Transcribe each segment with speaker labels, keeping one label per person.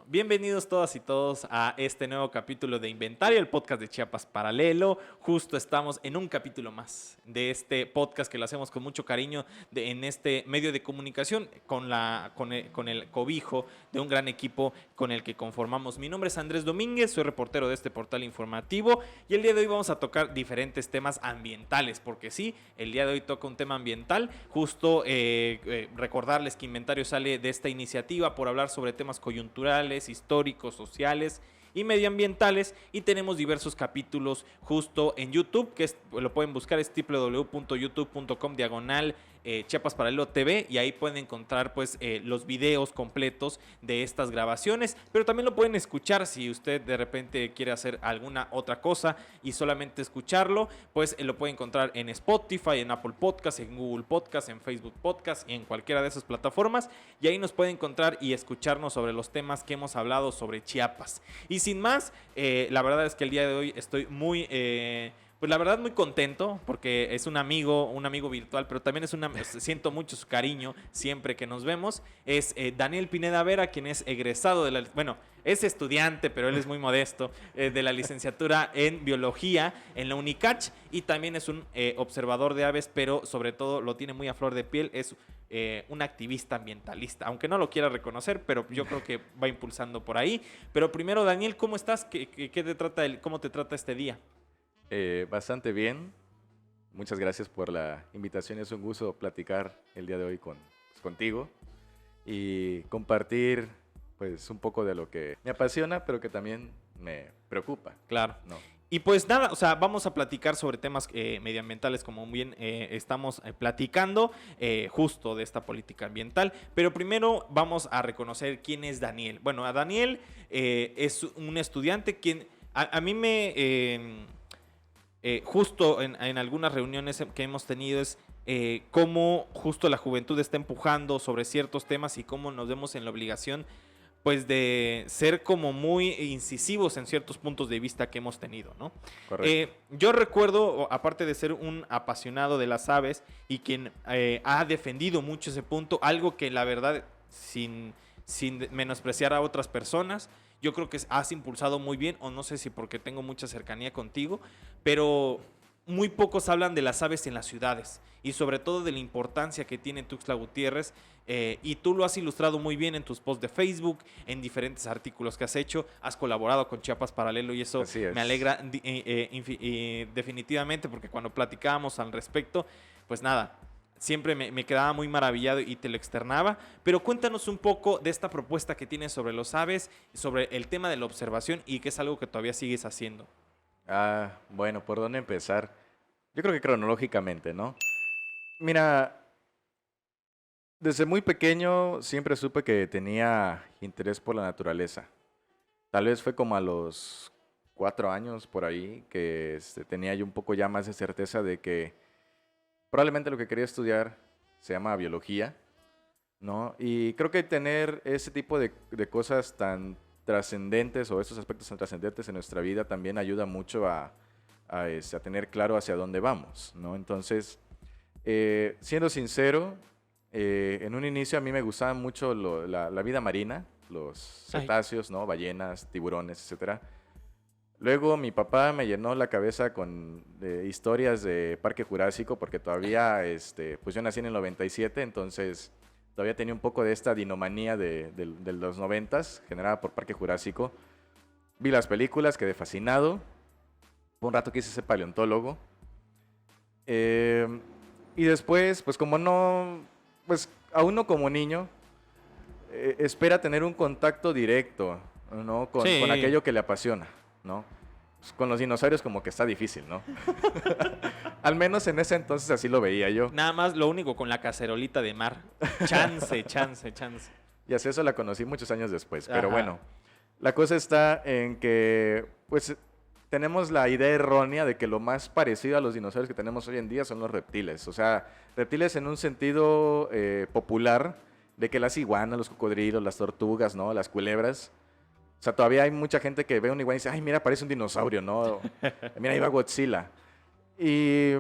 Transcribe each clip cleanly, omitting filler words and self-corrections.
Speaker 1: Bienvenidos todas y todos a este nuevo capítulo de Inventario, el podcast de Chiapas Paralelo. Justo estamos en un capítulo más de este podcast que lo hacemos con mucho cariño en este medio de comunicación con el cobijo de un gran equipo con el que conformamos. Mi nombre es Andrés Domínguez, soy reportero de este portal informativo y el día de hoy vamos a tocar diferentes temas ambientales, porque sí, el día de hoy toca un tema ambiental. Justo recordarles que Inventario sale de esta iniciativa por hablar sobre temas coyunturales, históricos, sociales y medioambientales, y tenemos diversos capítulos justo en YouTube, lo pueden buscar, es www.youtube.com/ Chiapas Paralelo TV, y ahí pueden encontrar pues los videos completos de estas grabaciones, pero también lo pueden escuchar si usted de repente quiere hacer alguna otra cosa y solamente escucharlo, pues lo puede encontrar en Spotify, en Apple Podcast, en Google Podcast, en Facebook Podcast y en cualquiera de esas plataformas, y ahí nos puede encontrar y escucharnos sobre los temas que hemos hablado sobre Chiapas. Y sin más, la verdad es que el día de hoy estoy muy pues la verdad muy contento, porque es un amigo virtual, pero también siento mucho su cariño siempre que nos vemos. Es Daniel Pineda Vera, quien es egresado es estudiante, pero él es muy modesto, de la licenciatura en biología en la Unicach, y también es un observador de aves, pero sobre todo lo tiene muy a flor de piel, es un activista ambientalista, aunque no lo quiera reconocer, pero yo creo que va impulsando por ahí. Pero primero, Daniel, ¿cómo estás? ¿Cómo te trata este día?
Speaker 2: Bastante bien. Muchas gracias por la invitación. Es un gusto platicar el día de hoy contigo y compartir pues un poco de lo que me apasiona, pero que también me preocupa.
Speaker 1: Claro.
Speaker 2: ¿No?
Speaker 1: Y pues nada, o sea, vamos a platicar sobre temas medioambientales, como bien estamos platicando justo de esta política ambiental. Pero primero vamos a reconocer quién es Daniel. Bueno, a Daniel es un estudiante quien a mí me... justo en algunas reuniones que hemos tenido es cómo justo la juventud está empujando sobre ciertos temas y cómo nos vemos en la obligación pues de ser como muy incisivos en ciertos puntos de vista que hemos tenido, ¿no?
Speaker 2: Correcto.
Speaker 1: Yo recuerdo, aparte de ser un apasionado de las aves y quien ha defendido mucho ese punto, algo que la verdad, sin menospreciar a otras personas, yo creo que has impulsado muy bien, o no sé si porque tengo mucha cercanía contigo, pero muy pocos hablan de las aves en las ciudades y sobre todo de la importancia que tiene Tuxtla Gutiérrez, y tú lo has ilustrado muy bien en tus posts de Facebook, en diferentes artículos que has hecho, has colaborado con Chiapas Paralelo y eso me alegra definitivamente, porque cuando platicábamos al respecto, pues nada, siempre me quedaba muy maravillado y te lo externaba. Pero cuéntanos un poco de esta propuesta que tienes sobre los aves, sobre el tema de la observación, y que es algo que todavía sigues haciendo.
Speaker 2: Bueno, ¿por dónde empezar? Yo creo que cronológicamente, ¿no? Mira, desde muy pequeño siempre supe que tenía interés por la naturaleza. Tal vez fue como a los 4 años por ahí que tenía yo un poco ya más de certeza de que probablemente lo que quería estudiar se llama biología, ¿no? Y creo que tener ese tipo de cosas tan trascendentes, o esos aspectos tan trascendentes en nuestra vida, también ayuda mucho a tener claro hacia dónde vamos, ¿no? Entonces, siendo sincero, en un inicio a mí me gustaba mucho la vida marina, los cetáceos, ¿no? Ballenas, tiburones, etcétera. Luego mi papá me llenó la cabeza con historias de Parque Jurásico, porque todavía, pues yo nací en el 97, entonces todavía tenía un poco de esta dinomanía de los 90s, generada por Parque Jurásico. Vi las películas, quedé fascinado. Por un rato quise ser paleontólogo. Y después, pues como no, pues a uno como niño, espera tener un contacto directo, ¿no? Con aquello que le apasiona, ¿no? Pues con los dinosaurios como que está difícil, ¿no? Al menos en ese entonces así lo veía yo.
Speaker 1: Nada más lo único con la cacerolita de mar. Chance.
Speaker 2: Y así eso la conocí muchos años después. Pero bueno, la cosa está en que, pues, tenemos la idea errónea de que lo más parecido a los dinosaurios que tenemos hoy en día son los reptiles. O sea, reptiles en un sentido popular, de que las iguanas, los cocodrilos, las tortugas, ¿no? Las culebras. O sea, todavía hay mucha gente que ve un iguana y dice, ay, mira, parece un dinosaurio, ¿no? Mira, ahí va Godzilla. Y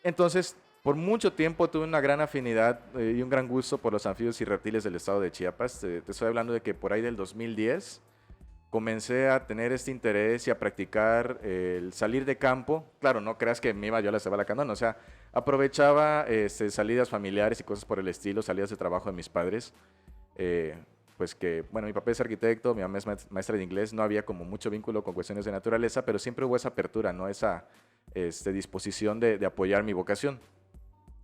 Speaker 2: entonces, por mucho tiempo tuve una gran afinidad y un gran gusto por los anfibios y reptiles del estado de Chiapas. Te estoy hablando de que por ahí del 2010 comencé a tener este interés y a practicar el salir de campo. Claro, no creas que me iba yo a la Cebala no, o sea, aprovechaba salidas familiares y cosas por el estilo, salidas de trabajo de mis padres. eh, pues que, bueno, mi papá es arquitecto, mi mamá es maestra de inglés, no había como mucho vínculo con cuestiones de naturaleza, pero siempre hubo esa apertura, ¿no? Esa disposición de apoyar mi vocación.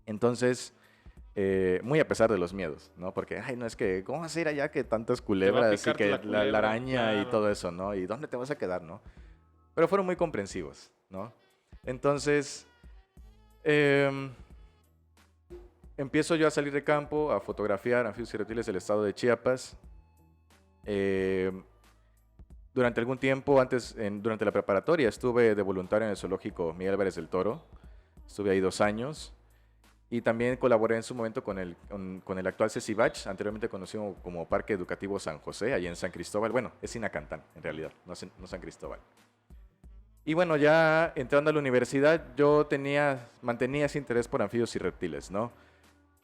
Speaker 2: Entonces, muy a pesar de los miedos, ¿no? Porque, ay, no es que, ¿cómo vas a ir allá que tantas
Speaker 1: Te va a
Speaker 2: culebras y
Speaker 1: picar
Speaker 2: que
Speaker 1: la
Speaker 2: la
Speaker 1: culebra,
Speaker 2: araña y
Speaker 1: claro.
Speaker 2: todo eso, ¿no? ¿Y dónde te vas a quedar, no? Pero fueron muy comprensivos, ¿no? Entonces, em, empiezo yo a salir de campo, a fotografiar anfibios y reptiles del estado de Chiapas. Em, durante algún tiempo, durante la preparatoria, estuve de voluntario en el zoológico Miguel Álvarez del Toro. Estuve ahí 2 años. Y también colaboré en su momento con el actual CECIBACH, anteriormente conocido como Parque Educativo San José, allá en San Cristóbal. Bueno, es Sinacantán, en realidad, no San Cristóbal. Y bueno, ya entrando a la universidad, yo mantenía ese interés por anfibios y reptiles, ¿no?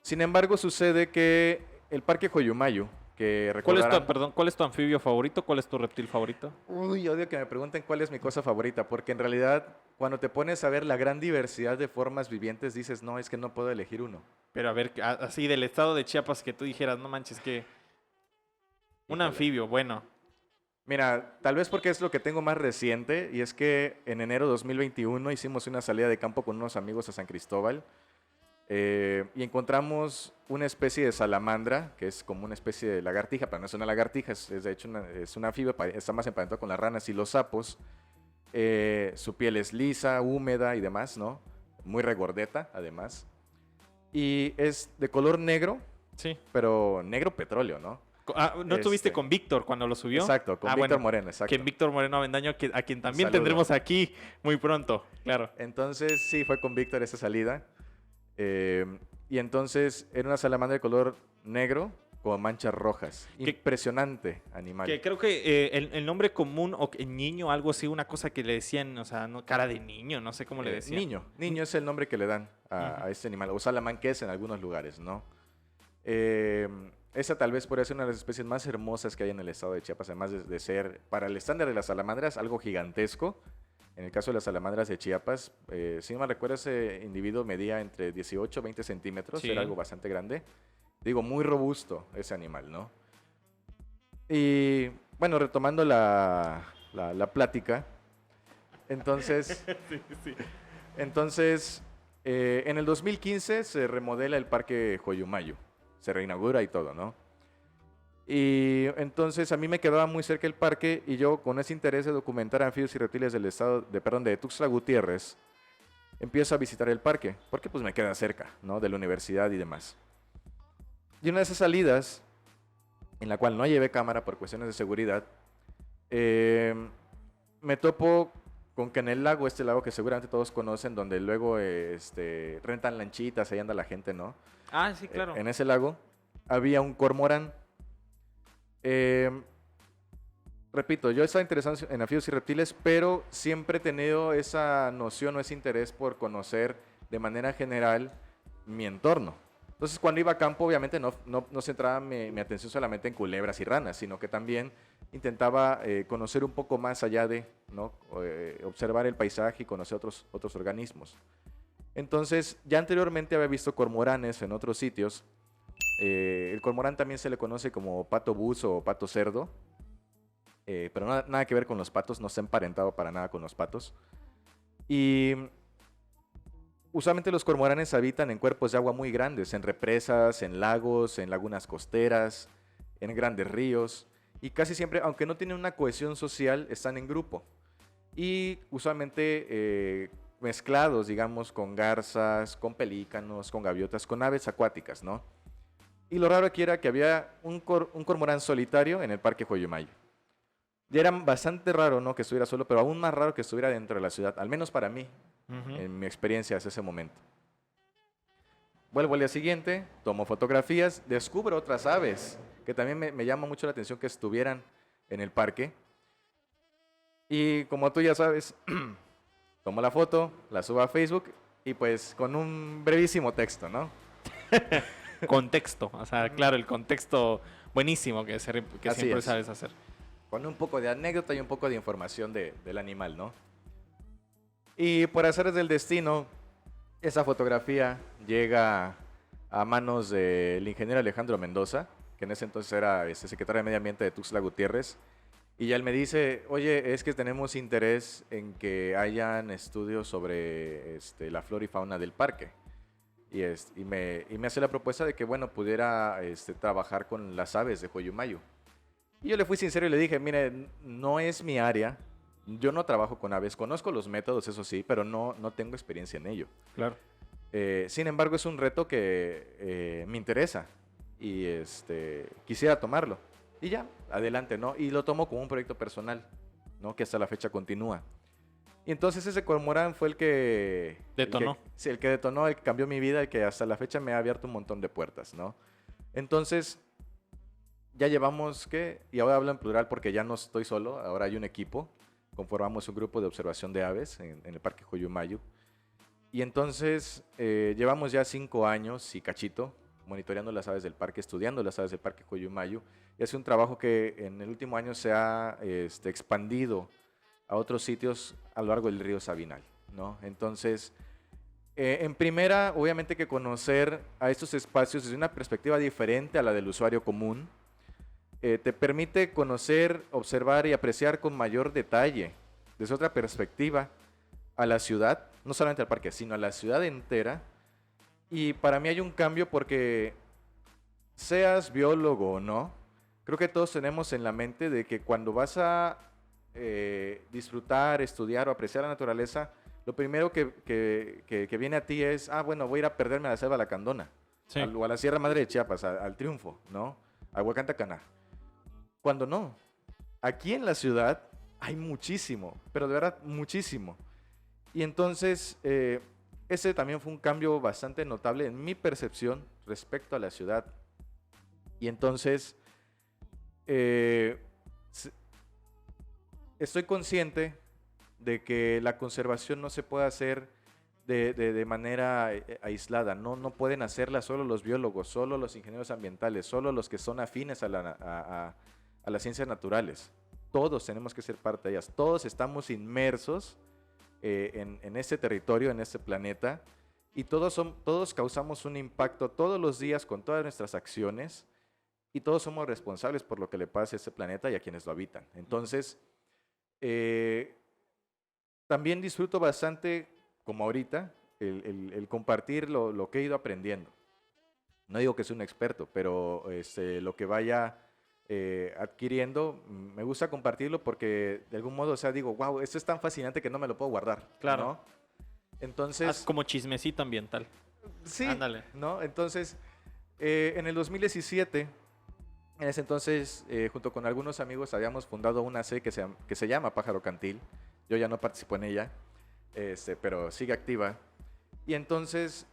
Speaker 2: Sin embargo, sucede que el Parque Joyumayo, que recordarán...
Speaker 1: Perdón, cuál es tu anfibio favorito? ¿Cuál es tu reptil favorito?
Speaker 2: Uy, odio que me pregunten cuál es mi cosa favorita, porque en realidad, cuando te pones a ver la gran diversidad de formas vivientes, dices, no, es que no puedo elegir uno.
Speaker 1: Pero a ver, así del estado de Chiapas que tú dijeras, no manches, que un
Speaker 2: Híjole.
Speaker 1: anfibio, bueno.
Speaker 2: Mira, tal vez porque es lo que tengo más reciente, y es que en enero de 2021 hicimos una salida de campo con unos amigos a San Cristóbal, y encontramos una especie de salamandra, que es como una especie de lagartija, pero no es una lagartija, es de hecho es una anfibio, está más emparentada con las ranas y los sapos. Su piel es lisa, húmeda y demás, ¿no? Muy regordeta, además. Y es de color negro,
Speaker 1: Sí.
Speaker 2: pero negro petróleo, ¿no?
Speaker 1: ¿No estuviste con Víctor cuando lo subió?
Speaker 2: Exacto, con Víctor
Speaker 1: Bueno,
Speaker 2: Moreno, exacto.
Speaker 1: que Víctor Moreno Avendaño, a quien también
Speaker 2: Saludo.
Speaker 1: tendremos aquí muy pronto, claro.
Speaker 2: Entonces, sí, fue con Víctor esa salida. Eh, y entonces era una salamandra de color negro con manchas rojas. Impresionante animal.
Speaker 1: Que creo que el nombre común o niño, algo así, una cosa que le decían, o sea, no, cara de niño, no sé cómo le decían.
Speaker 2: Niño es el nombre que le dan a este animal, o salamanqués en algunos lugares, ¿no? Esa tal vez podría ser una de las especies más hermosas que hay en el estado de Chiapas, además de ser, para el estándar de las salamandras, algo gigantesco. En el caso de las salamandras de Chiapas, si no me recuerdo, ese individuo medía entre 18 y 20 centímetros,
Speaker 1: Sí.
Speaker 2: era algo bastante grande. Digo, muy robusto ese animal, ¿no? Y bueno, retomando la plática, entonces,
Speaker 1: Sí.
Speaker 2: entonces en el 2015 se remodela el Parque Joyumayo, se reinaugura y todo, ¿no? Y entonces a mí me quedaba muy cerca el parque y yo con ese interés de documentar anfibios y reptiles del estado de Tuxtla Gutiérrez, empiezo a visitar el parque, porque pues me queda cerca, ¿no? De la universidad y demás. Y una de esas salidas, en la cual no llevé cámara por cuestiones de seguridad, me topo con que en el lago, este lago que seguramente todos conocen, donde luego rentan lanchitas, ahí anda la gente, ¿no?
Speaker 1: Ah, sí, claro.
Speaker 2: En ese lago había un cormorán. Repito, yo estaba interesado en anfibios y reptiles, pero siempre he tenido esa noción o ese interés por conocer de manera general mi entorno. Entonces, cuando iba a campo, obviamente no centraba mi atención solamente en culebras y ranas, sino que también intentaba conocer un poco más allá de, ¿no? Observar el paisaje y conocer otros organismos. Entonces, ya anteriormente había visto cormoranes en otros sitios. El cormorán también se le conoce como pato buzo o pato cerdo, pero nada que ver con los patos, no está emparentado para nada con los patos. Y usualmente los cormoranes habitan en cuerpos de agua muy grandes, en represas, en lagos, en lagunas costeras, en grandes ríos. Y casi siempre, aunque no tienen una cohesión social, están en grupo. Y usualmente mezclados, digamos, con garzas, con pelícanos, con gaviotas, con aves acuáticas, ¿no? Y lo raro aquí era que había un cormorán solitario en el Parque Joyumayo. Ya era bastante raro, ¿no? Que estuviera solo, pero aún más raro que estuviera dentro de la ciudad, al menos para mí, en mi experiencia hasta ese momento. Vuelvo al día siguiente, tomo fotografías, descubro otras aves que también me llama mucho la atención que estuvieran en el parque. Y como tú ya sabes, tomo la foto, la subo a Facebook y pues con un brevísimo texto, ¿no?
Speaker 1: Contexto, o sea, claro, el contexto buenísimo que
Speaker 2: Así
Speaker 1: siempre
Speaker 2: es.
Speaker 1: sabes hacer.
Speaker 2: Con un poco de anécdota y un poco de información del animal, ¿no? Y por azares del destino, esa fotografía llega a manos del ingeniero Alejandro Mendoza, que en ese entonces era secretario de Medio Ambiente de Tuxtla Gutiérrez. Y ya él me dice, oye, es que tenemos interés en que hayan estudios sobre la flora y fauna del parque. Y me hace la propuesta de que, bueno, pudiera trabajar con las aves de Huayumayo. Y yo le fui sincero y le dije, mire, no es mi área, yo no trabajo con aves, conozco los métodos, eso sí, pero no tengo experiencia en ello.
Speaker 1: Claro.
Speaker 2: Sin embargo, es un reto que me interesa y quisiera tomarlo. Y ya, adelante, ¿no? Y lo tomo como un proyecto personal, ¿no? Que hasta la fecha continúa. Y entonces ese cormorán fue
Speaker 1: Detonó.
Speaker 2: Sí, el que detonó, el que cambió mi vida, el que hasta la fecha me ha abierto un montón de puertas, ¿no? Entonces, ya llevamos, ¿qué? Y ahora hablo en plural porque ya no estoy solo, ahora hay un equipo. Conformamos un grupo de observación de aves en el Parque Joyumayo. Y entonces llevamos ya 5 años y cachito monitoreando las aves del parque, estudiando las aves del Parque Joyumayo. Y es un trabajo que en el último año se ha expandido a otros sitios a lo largo del río Sabinal, ¿no? Entonces, en primera, obviamente que conocer a estos espacios desde una perspectiva diferente a la del usuario común, te permite conocer, observar y apreciar con mayor detalle, desde otra perspectiva, a la ciudad, no solamente al parque, sino a la ciudad entera. Y para mí hay un cambio porque, seas biólogo o no, creo que todos tenemos en la mente de que cuando vas a disfrutar, estudiar o apreciar la naturaleza, lo primero que viene a ti es, bueno, voy a ir a perderme a la selva lacandona,
Speaker 1: Sí.
Speaker 2: o a la Sierra Madre de Chiapas, al Triunfo, ¿no? A Huacantacaná. Cuando no, aquí en la ciudad hay muchísimo, pero de verdad muchísimo. Y entonces, ese también fue un cambio bastante notable en mi percepción respecto a la ciudad. Y entonces, estoy consciente de que la conservación no se puede hacer de manera aislada. No pueden hacerla solo los biólogos, solo los ingenieros ambientales, solo los que son afines a las ciencias naturales. Todos tenemos que ser parte de ellas. Todos estamos inmersos en este territorio, en este planeta, y todos causamos un impacto todos los días con todas nuestras acciones, y todos somos responsables por lo que le pasa a este planeta y a quienes lo habitan. Entonces, también disfruto bastante, como ahorita, el compartir lo que he ido aprendiendo. No digo que soy un experto, pero lo que vaya adquiriendo, me gusta compartirlo porque de algún modo, o sea, digo, wow, esto es tan fascinante que no me lo puedo guardar.
Speaker 1: Claro.
Speaker 2: ¿no? Entonces,
Speaker 1: Como chismecito ambiental.
Speaker 2: sí,
Speaker 1: Ándale.
Speaker 2: ¿no? Entonces, en el 2017, en ese entonces, junto con algunos amigos, habíamos fundado una serie que se llama Pájaro Cantil. Yo ya no participo en ella, pero sigue activa. Y entonces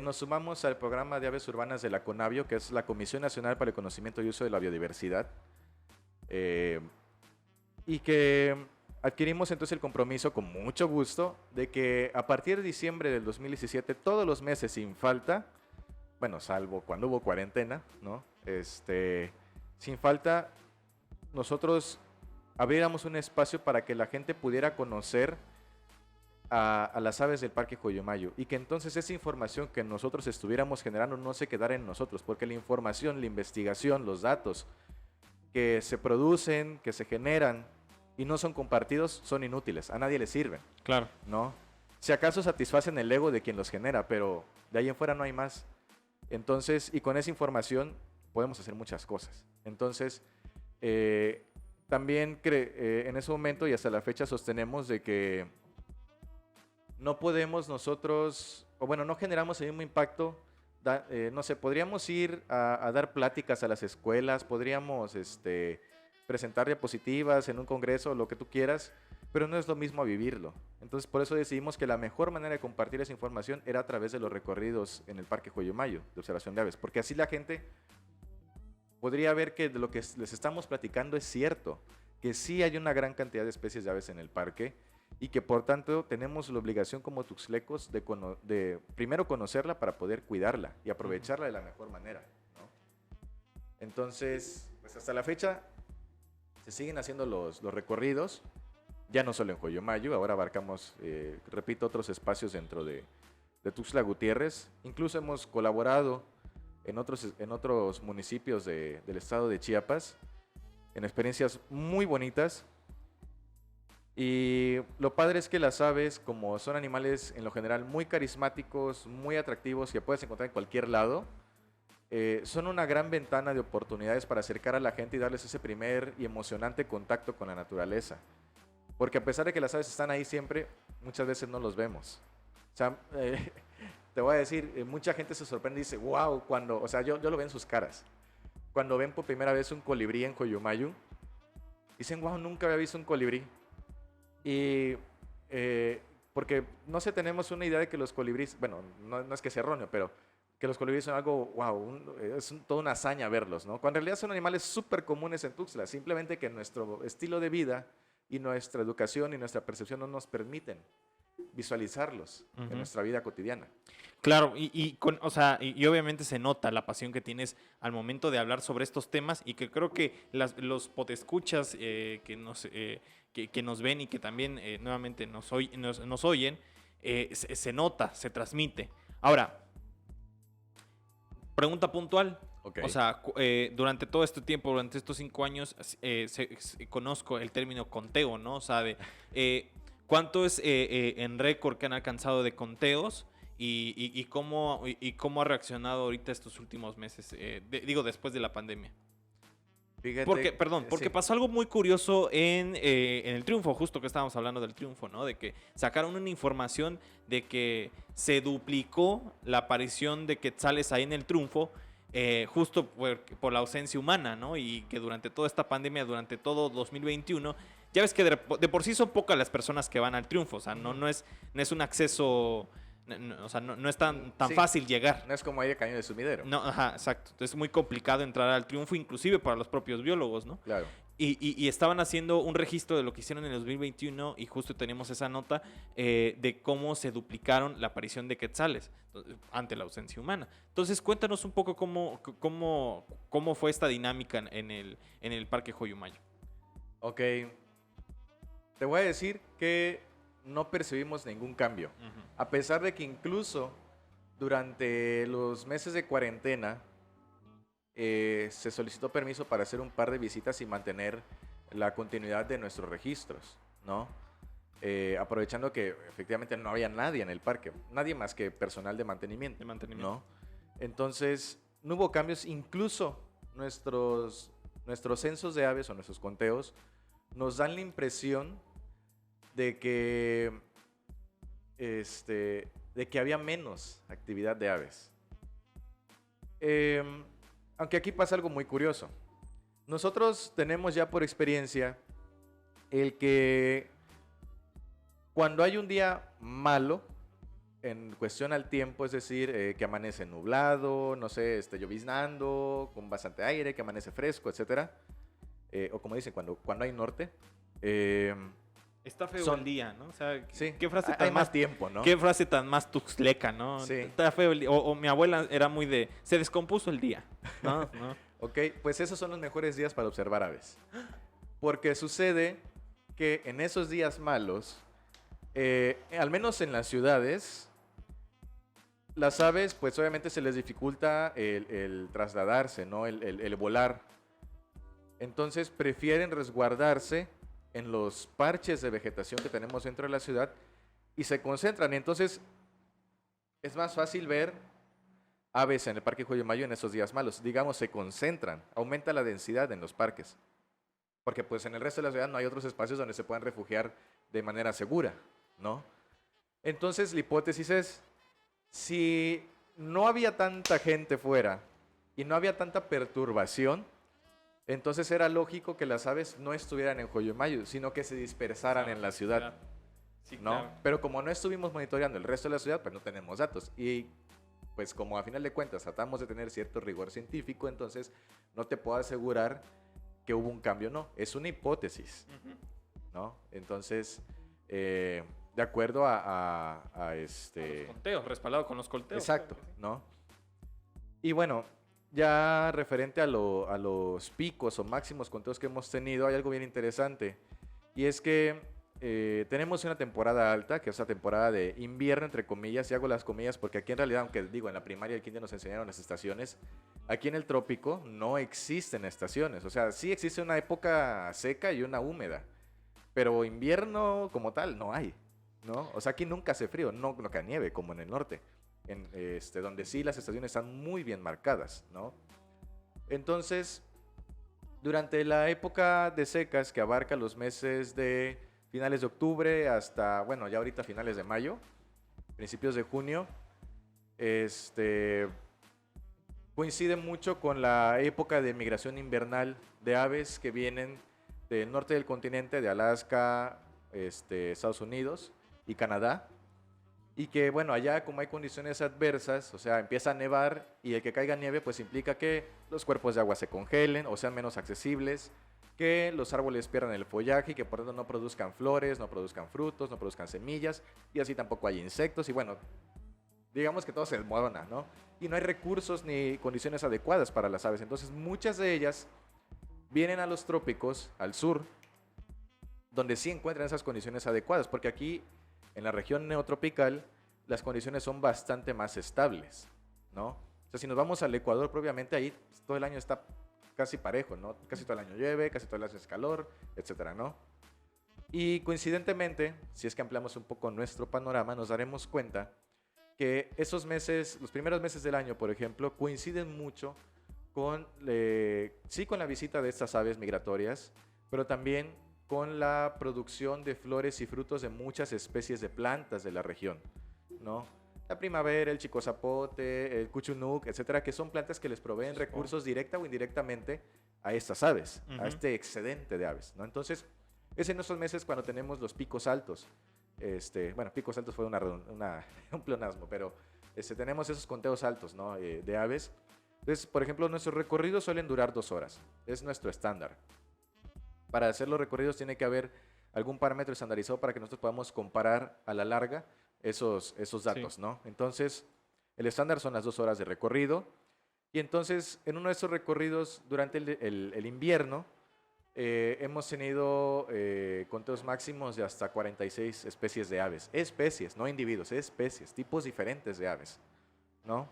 Speaker 2: nos sumamos al programa de aves urbanas de la CONABIO, que es la Comisión Nacional para el Conocimiento y Uso de la Biodiversidad, y que adquirimos entonces el compromiso con mucho gusto de que a partir de diciembre del 2017, todos los meses sin falta, bueno, salvo cuando hubo cuarentena, ¿no? Sin falta, nosotros abriéramos un espacio para que la gente pudiera conocer a las aves del Parque Joyumayo, y que entonces esa información que nosotros estuviéramos generando no se quedara en nosotros, porque la información, la investigación, los datos que se producen, que se generan y no son compartidos, son inútiles, a nadie le sirven,
Speaker 1: Claro.
Speaker 2: ¿no? Si acaso satisfacen el ego de quien los genera, pero de ahí en fuera no hay más. Entonces, y con esa información podemos hacer muchas cosas. Entonces, también en ese momento y hasta la fecha sostenemos de que no podemos nosotros, o bueno, no generamos el mismo impacto. No sé, podríamos ir a dar pláticas a las escuelas, podríamos presentar diapositivas en un congreso, lo que tú quieras, pero no es lo mismo a vivirlo. Entonces, por eso decidimos que la mejor manera de compartir esa información era a través de los recorridos en el Parque Joyumayo de observación de aves, porque así la gente podría ver que de lo que les estamos platicando es cierto, que sí hay una gran cantidad de especies de aves en el parque y que por tanto tenemos la obligación como tuxtlecos de primero conocerla para poder cuidarla y aprovecharla de la mejor manera, ¿no? Entonces, pues hasta la fecha se siguen haciendo los recorridos, ya no solo en Joyomayo, ahora abarcamos, repito, otros espacios dentro de Tuxtla Gutiérrez. Incluso hemos colaborado en otros municipios del estado de Chiapas, en experiencias muy bonitas. Y lo padre es que las aves, como son animales en lo general muy carismáticos, muy atractivos, que puedes encontrar en cualquier lado, son una gran ventana de oportunidades para acercar a la gente y darles ese primer y emocionante contacto con la naturaleza. Porque a pesar de que las aves están ahí siempre, muchas veces no los vemos. O sea, te voy a decir, mucha gente se sorprende y dice, wow, cuando, o sea, yo lo veo en sus caras. Cuando ven por primera vez un colibrí en Joyomayo, dicen, wow, nunca había visto un colibrí. Y porque no sé, tenemos una idea de que los colibríes, bueno, no es que sea erróneo, pero que los colibríes son algo, wow, toda una hazaña verlos, ¿no? Cuando en realidad son animales súper comunes en Tuxtla, simplemente que nuestro estilo de vida y nuestra educación y nuestra percepción no nos permiten visualizarlos en nuestra vida cotidiana.
Speaker 1: Claro, o sea, y obviamente se nota la pasión que tienes al momento de hablar sobre estos temas y que creo que los podescuchas que nos ven y que también nuevamente nos oyen, se nota, se transmite. Ahora, pregunta puntual.
Speaker 2: Okay.
Speaker 1: O sea, durante todo este tiempo, durante estos 5 años, conozco el término conteo, ¿no? O sea, ¿cuánto es en récord que han alcanzado de conteos y cómo ha reaccionado ahorita estos últimos meses? Digo, después de la pandemia.
Speaker 2: Fíjate,
Speaker 1: Porque pasó algo muy curioso en el Triunfo, justo que estábamos hablando del Triunfo, ¿no? De que sacaron una información de que se duplicó la aparición de quetzales ahí en el Triunfo, justo por la ausencia humana, ¿no? Y que durante toda esta pandemia, durante todo 2021, ya ves que de por sí son pocas las personas que van al Triunfo, o sea, no es un acceso, o sea, no es tan
Speaker 2: sí,
Speaker 1: fácil llegar.
Speaker 2: No es como ahí el Cañón de Sumidero.
Speaker 1: No, ajá, exacto. Entonces es muy complicado entrar al Triunfo, inclusive para los propios biólogos, ¿no?
Speaker 2: Claro.
Speaker 1: Y estaban haciendo un registro de lo que hicieron en el 2021 y justo tenemos esa nota de cómo se duplicaron la aparición de quetzales ante la ausencia humana. Entonces cuéntanos un poco cómo fue esta dinámica en el Parque Joyomayo.
Speaker 2: Ok. Te voy a decir que no percibimos ningún cambio. A pesar de que incluso durante los meses de cuarentena se solicitó permiso para hacer un par de visitas y mantener la continuidad de nuestros registros, ¿no? Aprovechando que efectivamente no había nadie en el parque, nadie más que personal de mantenimiento. ¿No? Entonces, no hubo cambios, incluso nuestros censos de aves o nuestros conteos nos dan la impresión de que había menos actividad de aves. Aunque aquí pasa algo muy curioso. Nosotros tenemos ya por experiencia el que cuando hay un día malo en cuestión al tiempo, es decir, que amanece nublado, no sé, lloviznando, con bastante aire, que amanece fresco, etc. O como dicen, cuando hay norte.
Speaker 1: Está feo el día, ¿no? O sea,
Speaker 2: sí,
Speaker 1: qué frase
Speaker 2: hay
Speaker 1: tan
Speaker 2: más tiempo, ¿no?
Speaker 1: Qué frase tan más tuxtleca, ¿no?
Speaker 2: Sí.
Speaker 1: Está feo el día. O mi abuela era muy de, se descompuso el día, ¿no? ¿No?
Speaker 2: Ok, pues esos son los mejores días para observar aves. Porque sucede que en esos días malos, al menos en las ciudades, las aves, pues obviamente se les dificulta el trasladarse, ¿no? El volar. Entonces prefieren resguardarse en los parches de vegetación que tenemos dentro de la ciudad y se concentran. Y entonces es más fácil ver aves en el Parque Joyomayo en esos días malos. Digamos, se concentran, aumenta la densidad en los parques. Porque pues en el resto de la ciudad no hay otros espacios donde se puedan refugiar de manera segura, ¿no? Entonces la hipótesis es, si no había tanta gente fuera y no había tanta perturbación, entonces era lógico que las aves no estuvieran en Joyomayo, sino que se dispersaran en la ciudad.
Speaker 1: Claro. Sí,
Speaker 2: ¿no?
Speaker 1: claro.
Speaker 2: Pero como no estuvimos monitoreando el resto de la ciudad, pues no tenemos datos. Y pues como a final de cuentas tratamos de tener cierto rigor científico, entonces no te puedo asegurar que hubo un cambio, no, es una hipótesis,
Speaker 1: Ujú.
Speaker 2: ¿no? Entonces, de acuerdo a
Speaker 1: Los conteos, respaldado con los conteos.
Speaker 2: Exacto,
Speaker 1: Claro que sí.
Speaker 2: ¿no? Y bueno, ya referente a los picos o máximos conteos que hemos tenido, hay algo bien interesante. Y es que tenemos una temporada alta, que es la temporada de invierno, entre comillas, y hago las comillas porque aquí en realidad, aunque digo, en la primaria y el kinder nos enseñaron las estaciones, aquí en el trópico no existen estaciones. O sea, sí existe una época seca y una húmeda, pero invierno como tal no hay, ¿no? O sea, aquí nunca hace frío, no cae nieve como en el norte, donde sí las estaciones están muy bien marcadas, ¿no? Entonces, durante la época de secas que abarca los meses de finales de octubre hasta, bueno, ya ahorita finales de mayo, principios de junio, este, coincide mucho con la época de migración invernal de aves que vienen del norte del continente, de Alaska, Estados Unidos y Canadá. Y que, bueno, allá como hay condiciones adversas, o sea, empieza a nevar y el que caiga nieve pues implica que los cuerpos de agua se congelen o sean menos accesibles, que los árboles pierdan el follaje y que por tanto no produzcan flores, no produzcan frutos, no produzcan semillas y así tampoco hay insectos y bueno, digamos que todo se desmorona, ¿no? Y no hay recursos ni condiciones adecuadas para las aves. Entonces muchas de ellas vienen a los trópicos, al sur, donde sí encuentran esas condiciones adecuadas, porque aquí en la región neotropical las condiciones son bastante más estables, ¿no? O sea, si nos vamos al Ecuador, propiamente ahí pues, todo el año está casi parejo, ¿no? Casi todo el año llueve, casi todo el año es calor, etcétera, ¿no? Y coincidentemente, si es que ampliamos un poco nuestro panorama, nos daremos cuenta que esos meses, los primeros meses del año, por ejemplo, coinciden mucho con, sí, con la visita de estas aves migratorias, pero también con la producción de flores y frutos de muchas especies de plantas de la región, ¿no? La primavera, el chico zapote, el cuchunuk, etcétera, que son plantas que les proveen recursos directa o indirectamente a estas aves, a este excedente de aves, ¿no? Entonces, es en esos meses cuando tenemos los picos altos. Bueno, picos altos fue un pleonasmo, pero tenemos esos conteos altos, ¿no? De aves. Entonces, por ejemplo, nuestros recorridos suelen durar 2 horas. Es nuestro estándar. Para hacer los recorridos tiene que haber algún parámetro estandarizado para que nosotros podamos comparar a la larga esos datos,
Speaker 1: Sí.
Speaker 2: ¿no? Entonces, el estándar son las 2 horas de recorrido. Y entonces, en uno de esos recorridos, durante el invierno, hemos tenido conteos máximos de hasta 46 especies de aves. Especies, no individuos, especies, tipos diferentes de aves, ¿no?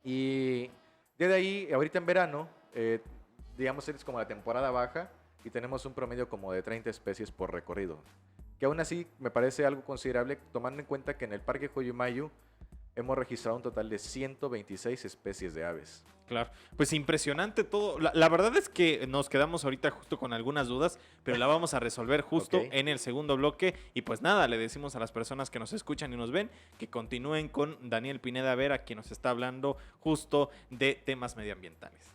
Speaker 2: Y desde ahí, ahorita en verano, digamos, es como la temporada baja y tenemos un promedio como de 30 especies por recorrido. Que aún así me parece algo considerable, tomando en cuenta que en el Parque Joyumayu hemos registrado un total de 126 especies de aves.
Speaker 1: Claro, pues impresionante todo. La verdad es que nos quedamos ahorita justo con algunas dudas, pero la vamos a resolver justo
Speaker 2: Ok.
Speaker 1: en el segundo bloque. Y pues nada, le decimos a las personas que nos escuchan y nos ven que continúen con Daniel Pineda Vera, quien nos está hablando justo de temas medioambientales.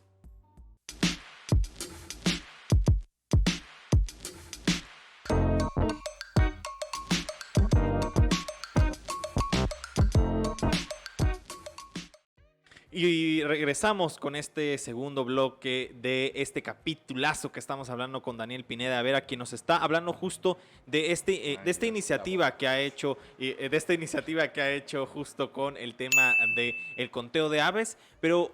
Speaker 1: Y regresamos con este segundo bloque de este capitulazo que estamos hablando con Daniel Pineda Vera, quien nos está hablando justo de de esta iniciativa que ha hecho, justo con el tema de el conteo de aves, pero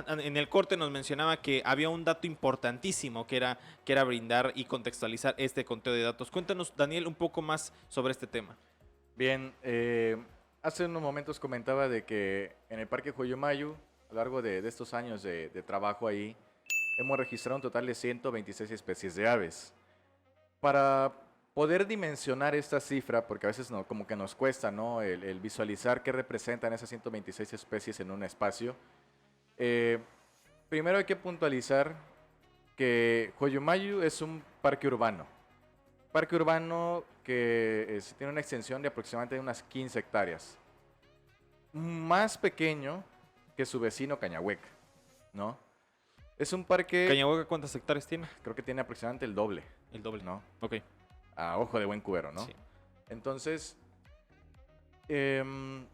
Speaker 1: en el corte nos mencionaba que había un dato importantísimo que era brindar y contextualizar este conteo de datos. Cuéntanos, Daniel, un poco más sobre este tema.
Speaker 2: Bien, hace unos momentos comentaba de que en el Parque Joyomayu, a lo largo de estos años de trabajo ahí, hemos registrado un total de 126 especies de aves. Para poder dimensionar esta cifra, porque a veces no, como que nos cuesta, ¿no? El visualizar qué representan esas 126 especies en un espacio, primero hay que puntualizar que Joyomayu es un parque urbano. Parque urbano que tiene una extensión de aproximadamente unas 15 hectáreas. Más pequeño que su vecino Cañahueca, ¿no? Es un parque,
Speaker 1: Cañahueca, ¿cuántas hectáreas tiene?
Speaker 2: creo que tiene aproximadamente el doble,
Speaker 1: El doble.
Speaker 2: ¿no?
Speaker 1: Ok.
Speaker 2: A ojo de buen cubero, ¿no?
Speaker 1: Sí.
Speaker 2: Entonces, em,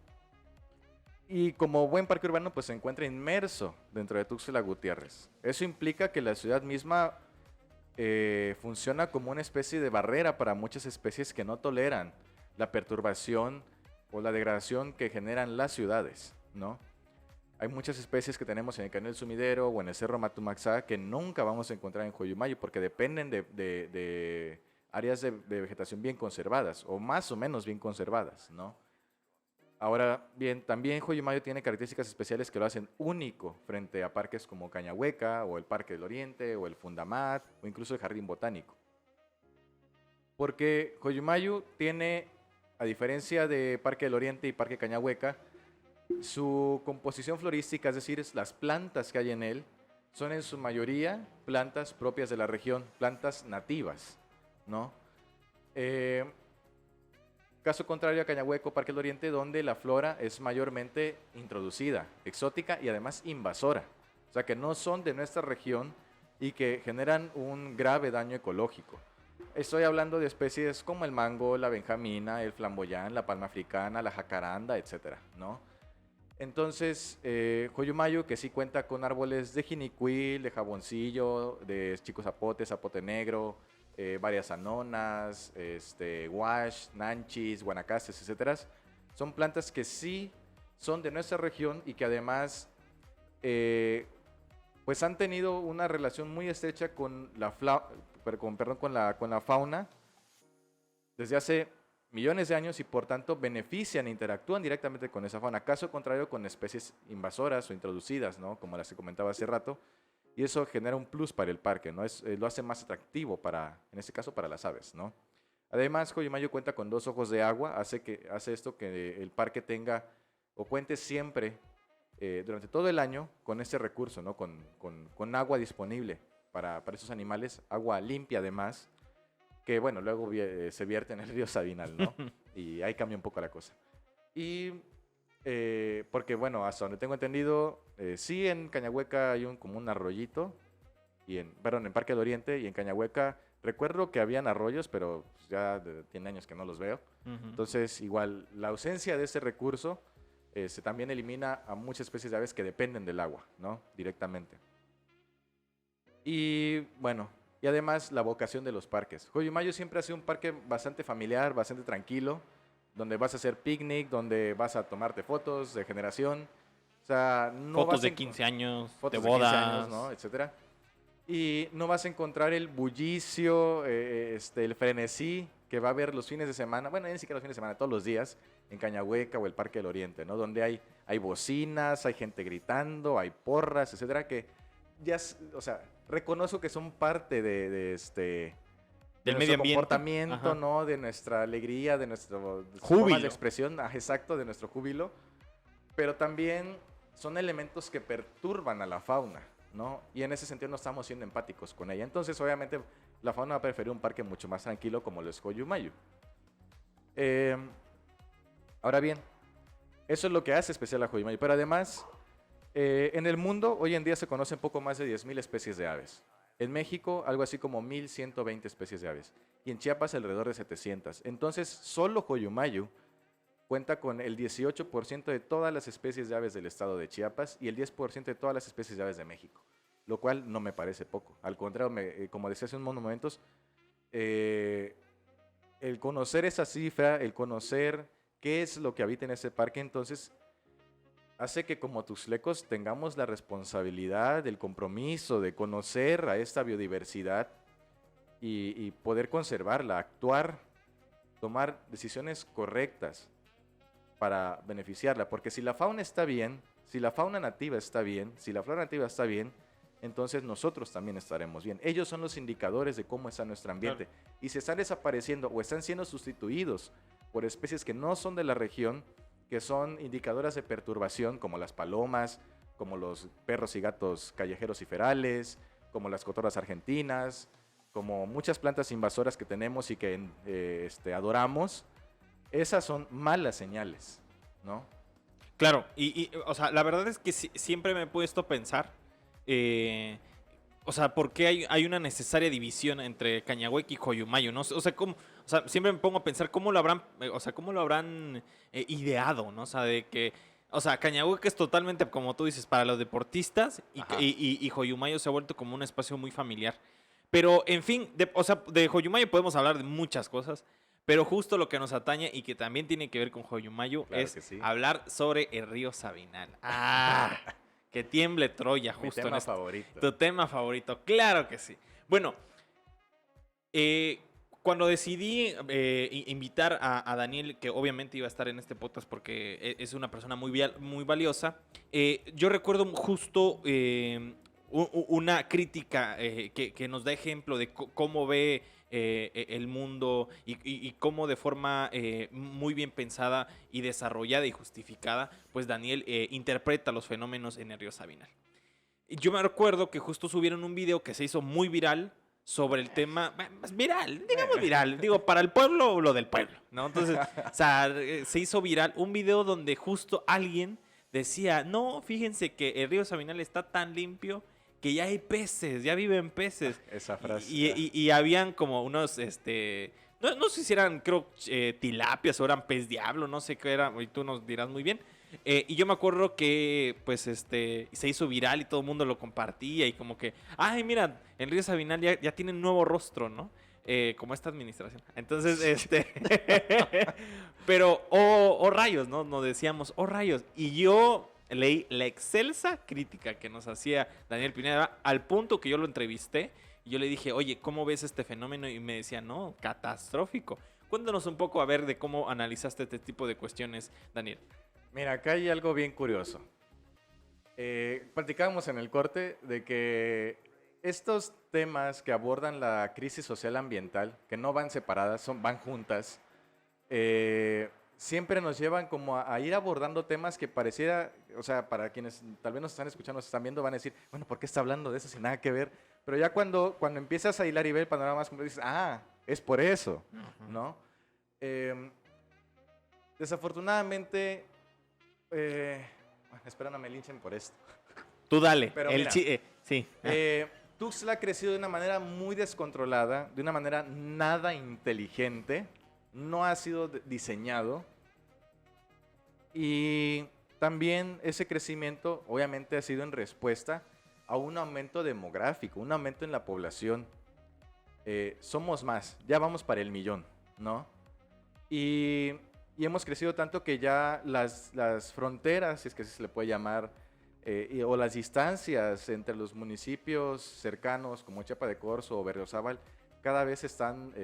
Speaker 2: Y como buen parque urbano, pues se encuentra inmerso dentro de Tuxtla Gutiérrez. Eso implica que la ciudad misma funciona como una especie de barrera para muchas especies que no toleran la perturbación o la degradación que generan las ciudades, ¿no? Hay muchas especies que tenemos en el Cañón del Sumidero o en el Cerro Matumaxá que nunca vamos a encontrar en Joyumayo porque dependen de áreas de vegetación bien conservadas o más o menos bien conservadas, ¿no? Ahora bien, también Joyumayo tiene características especiales que lo hacen único frente a parques como Cañahueca o el Parque del Oriente o el Fundamat o incluso el Jardín Botánico. Porque Joyumayo tiene, a diferencia de Parque del Oriente y Parque Cañahueca, su composición florística, es decir, las plantas que hay en él, son en su mayoría plantas propias de la región, plantas nativas, ¿no? Eh, Caso contrario a Cañahueco, Parque del Oriente, donde la flora es mayormente introducida, exótica y además invasora. O sea, que no son de nuestra región y que generan un grave daño ecológico. Estoy hablando de especies como el mango, la benjamina, el flamboyán, la palma africana, la jacaranda, etcétera, ¿no? Entonces, Joyumayo, que sí cuenta con árboles de jinicuil, de jaboncillo, de chico zapote, zapote negro, varias anonas, guash, nanchis, guanacaste, etcétera. Son plantas que sí son de nuestra región y que además pues han tenido una relación muy estrecha con con la fauna desde hace millones de años y por tanto benefician e interactúan directamente con esa fauna. Caso contrario con especies invasoras o introducidas, ¿no? Como las que comentaba hace rato, y eso genera un plus para el parque, ¿no? Lo hace más atractivo para, en este caso, para las aves, ¿no? Además, Joyumayo cuenta con 2 ojos de agua, hace esto que el parque tenga o cuente siempre, durante todo el año, con este recurso, ¿no? Con agua disponible para esos animales, agua limpia además, que bueno, luego se vierte en el río Sabinal, ¿no? Y ahí cambia un poco la cosa. Y porque bueno, hasta donde tengo entendido, sí en Cañahueca hay como un arroyito, perdón, en Parque del Oriente y en Cañahueca recuerdo que habían arroyos, pero pues, ya tiene años que no los veo.
Speaker 1: Ujú.
Speaker 2: Entonces, igual, la ausencia de ese recurso se también elimina a muchas especies de aves que dependen del agua, ¿no? Directamente. Y bueno, y además la vocación de los parques. Joyumayo siempre ha sido un parque bastante familiar, bastante tranquilo, donde vas a hacer picnic, donde vas a tomarte fotos de generación. O sea, no
Speaker 1: Fotos
Speaker 2: vas a
Speaker 1: de 15 años, de
Speaker 2: fotos de 15 años,
Speaker 1: bodas.
Speaker 2: ¿no? Etcétera. Y no vas a encontrar el bullicio, el frenesí que va a haber los fines de semana, bueno, ni siquiera los fines de semana, todos los días, en Cañahueca o el Parque del Oriente, ¿no? Donde hay bocinas, hay gente gritando, hay porras, etcétera, que ya, o sea, reconozco que son parte de
Speaker 1: Del
Speaker 2: nuestro
Speaker 1: medio ambiente.
Speaker 2: comportamiento,
Speaker 1: Ajá.
Speaker 2: ¿no? De nuestra alegría, de nuestro
Speaker 1: Júbilo.
Speaker 2: forma de expresión, exacto, de nuestro júbilo, pero también son elementos que perturban a la fauna, ¿no? Y en ese sentido no estamos siendo empáticos con ella. Entonces, obviamente, la fauna va a preferir un parque mucho más tranquilo como lo es Joyumayo. Eh, Ahora bien, eso es lo que hace especial a Joyumayo, pero además, en el mundo hoy en día se conocen poco más de 10.000 especies de aves. En México, algo así como 1.120 especies de aves. Y en Chiapas, alrededor de 700. Entonces, solo Joyumayo cuenta con el 18% de todas las especies de aves del estado de Chiapas y el 10% de todas las especies de aves de México, lo cual no me parece poco. Al contrario, como decía hace unos momentos, eh, el conocer esa cifra, el conocer qué es lo que habita en ese parque, entonces hace que como tuxtlecos tengamos la responsabilidad, el compromiso de conocer a esta biodiversidad y poder conservarla, actuar, tomar decisiones correctas para beneficiarla. Porque si la fauna está bien, si la fauna nativa está bien, si la flora nativa está bien, entonces nosotros también estaremos bien. Ellos son los indicadores de cómo está nuestro ambiente.
Speaker 1: Claro.
Speaker 2: Y si están desapareciendo o están siendo sustituidos por especies que no son de la región, que son indicadoras de perturbación, como las palomas, como los perros y gatos callejeros y ferales, como las cotorras argentinas, como muchas plantas invasoras que tenemos y que adoramos, esas son malas señales, ¿no?
Speaker 1: Claro, o sea, la verdad es que siempre me he puesto a pensar, eh, o sea, ¿por qué hay una necesaria división entre Cañahueca y Joyumayo, no? O sea, o sea, siempre me pongo a pensar cómo lo habrán, o sea, cómo lo habrán ideado, ¿no? O sea, de que, O sea, Cañahueca es totalmente, como tú dices, para los deportistas
Speaker 2: Ajá.
Speaker 1: y Joyumayo se ha vuelto como un espacio muy familiar. Pero, en fin, o sea, de Joyumayo podemos hablar de muchas cosas, pero justo lo que nos atañe y que también tiene que ver con Joyumayo
Speaker 2: Claro
Speaker 1: es
Speaker 2: que sí.
Speaker 1: hablar sobre el río Sabinal. ¡Ah! Que tiemble Troya
Speaker 2: Mi
Speaker 1: justo en
Speaker 2: tema
Speaker 1: esto.
Speaker 2: favorito.
Speaker 1: Tu tema favorito, claro que sí. Bueno, eh, cuando decidí invitar a Daniel, que obviamente iba a estar en este podcast porque es una persona muy valiosa, yo recuerdo justo una crítica que nos da ejemplo de cómo ve el mundo y cómo de forma muy bien pensada y desarrollada y justificada, pues Daniel interpreta los fenómenos en el río Sabinal. Yo me recuerdo que justo subieron un video que se hizo muy viral sobre el tema, más viral, digamos viral, digo, para el pueblo, lo del pueblo, ¿no? Entonces, o sea, se hizo viral un video donde justo alguien decía, no, fíjense que el río Sabinal está tan limpio que ya hay peces, ya viven peces.
Speaker 2: Esa frase.
Speaker 1: Y habían como unos, no sé si eran, creo, tilapias o eran pez diablo, no sé qué era, y tú nos dirás muy bien. Y yo me acuerdo que, pues, se hizo viral y todo el mundo lo compartía y como que, ay, mira, el río Sabinal ya tiene un nuevo rostro, ¿no? Como esta administración. Entonces, pero, oh rayos, ¿no? Nos decíamos, oh rayos. Y yo leí la excelsa crítica que nos hacía Daniel Pineda al punto que yo lo entrevisté y yo le dije, oye, ¿cómo ves este fenómeno? Y me decía, no, catastrófico. Cuéntanos un poco, a ver, de cómo analizaste este tipo de cuestiones, Daniel.
Speaker 2: Mira, acá hay algo bien curioso. Platicábamos en el corte de que estos temas que abordan la crisis social ambiental, que no van separadas, van juntas, siempre nos llevan como a ir abordando temas que pareciera, o sea, para quienes tal vez nos están escuchando, nos están viendo, van a decir, bueno, ¿por qué está hablando de eso sin nada que ver? Pero ya cuando empiezas a hilar y ver el panorama más completo, dices, ah, es por eso, ¿no? Desafortunadamente, espera, no me linchen por esto.
Speaker 1: Tú dale.
Speaker 2: Pero mira,
Speaker 1: sí.
Speaker 2: Tuxtla ha crecido de una manera muy descontrolada, de una manera nada inteligente, no ha sido diseñado y también ese crecimiento obviamente ha sido en respuesta a un aumento demográfico, un aumento en la población. Somos más, ya vamos para el 1,000,000, ¿no? Y hemos crecido tanto que ya las fronteras, si es que así se le puede llamar, o las distancias entre los municipios cercanos como Chiapa de Corzo o Berriozábal cada vez están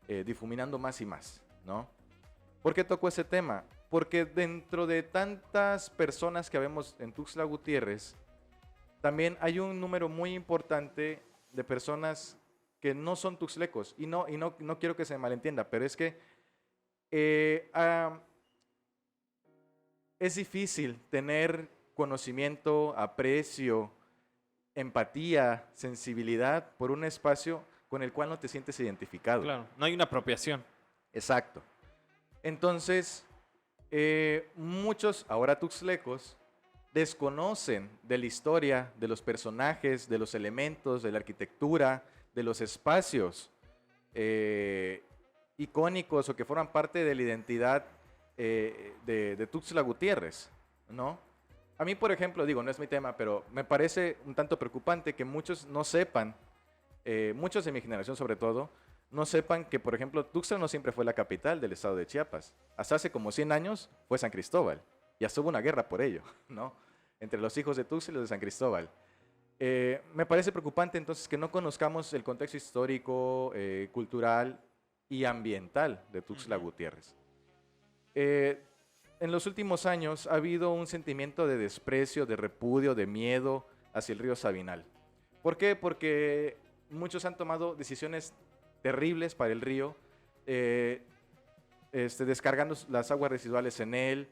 Speaker 2: difuminando más y más, ¿no? ¿Por qué tocó ese tema? Porque dentro de tantas personas que vemos en Tuxtla Gutiérrez, también hay un número muy importante de personas que no son tuxtlecos. Y no quiero que se malentienda, pero es que es difícil tener conocimiento, aprecio, empatía, sensibilidad por un espacio con el cual no te sientes identificado.
Speaker 1: Claro, no hay una apropiación.
Speaker 2: Exacto. Entonces, muchos ahora tuxtlecos desconocen de la historia, de los personajes, de los elementos, de la arquitectura, de los espacios icónicos o que forman parte de la identidad de Tuxtla Gutiérrez, ¿no? A mí, por ejemplo, digo, no es mi tema, pero me parece un tanto preocupante que muchos no sepan, muchos de mi generación sobre todo, no sepan que, por ejemplo, Tuxtla no siempre fue la capital del estado de Chiapas. Hasta hace como 100 años fue San Cristóbal. Y hasta hubo una guerra por ello, ¿no? Entre los hijos de Tuxtla y los de San Cristóbal. Me parece preocupante entonces que no conozcamos el contexto histórico, cultural y ambiental de Tuxtla Gutiérrez. En los últimos años ha habido un sentimiento de desprecio, de repudio, de miedo hacia el río Sabinal. ¿Por qué? Porque muchos han tomado decisiones terribles para el río, descargando las aguas residuales en él,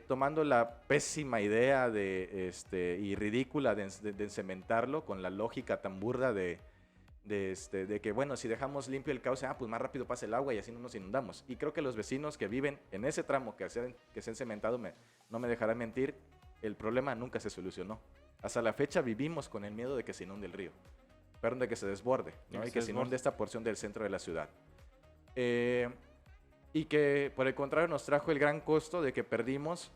Speaker 2: tomando la pésima idea y ridícula de encementarlo con la lógica tan burda de que, bueno, si dejamos limpio el cauce, pues más rápido pasa el agua y así no nos inundamos. Y creo que los vecinos que viven en ese tramo que se han cementado, no me dejarán mentir, el problema nunca se solucionó. Hasta la fecha vivimos con el miedo de que se inunde el río, de que se desborde, ¿no? Y que se inunde esta porción del centro de la ciudad. y que por el contrario nos trajo el gran costo de que perdimos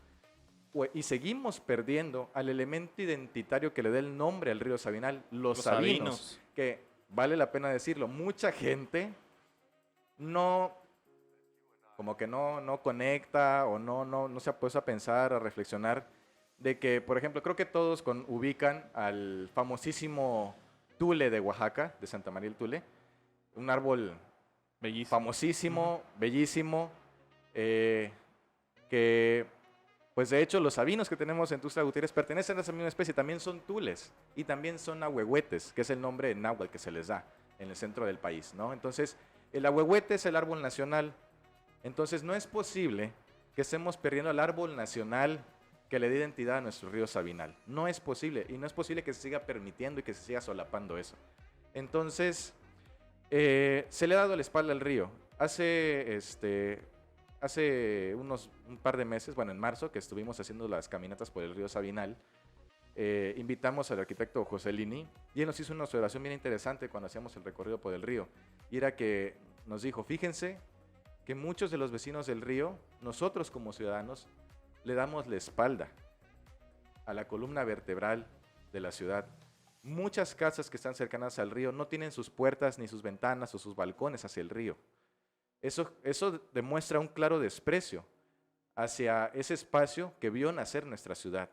Speaker 2: y seguimos perdiendo al elemento identitario que le da el nombre al río Sabinal, los
Speaker 1: Los
Speaker 2: sabinos,
Speaker 1: sabinos.
Speaker 2: que vale la pena decirlo, mucha gente no, como que no conecta o no se ha puesto a pensar, a reflexionar de que, por ejemplo, creo que todos ubican al famosísimo Tule de Oaxaca, de Santa María del Tule, un árbol
Speaker 1: Bellísimo.
Speaker 2: famosísimo, bellísimo, que pues de hecho los sabinos que tenemos en Tuxtla Gutiérrez pertenecen a esa misma especie, también son tules y también son ahuehuetes, que es el nombre en náhuatl que se les da en el centro del país, ¿no? Entonces, el ahuehuete es el árbol nacional, entonces no es posible que estemos perdiendo el árbol nacional que le dé identidad a nuestro río Sabinal. No es posible, y no es posible que se siga permitiendo y que se siga solapando eso. Entonces, se le ha dado la espalda al río. Hace un par de meses, bueno, en marzo, que estuvimos haciendo las caminatas por el río Sabinal, invitamos al arquitecto José Lini y él nos hizo una observación bien interesante cuando hacíamos el recorrido por el río. Y era que nos dijo, fíjense que muchos de los vecinos del río, nosotros como ciudadanos, le damos la espalda a la columna vertebral de la ciudad. Muchas casas que están cercanas al río no tienen sus puertas ni sus ventanas o sus balcones hacia el río. Eso demuestra un claro desprecio hacia ese espacio que vio nacer nuestra ciudad,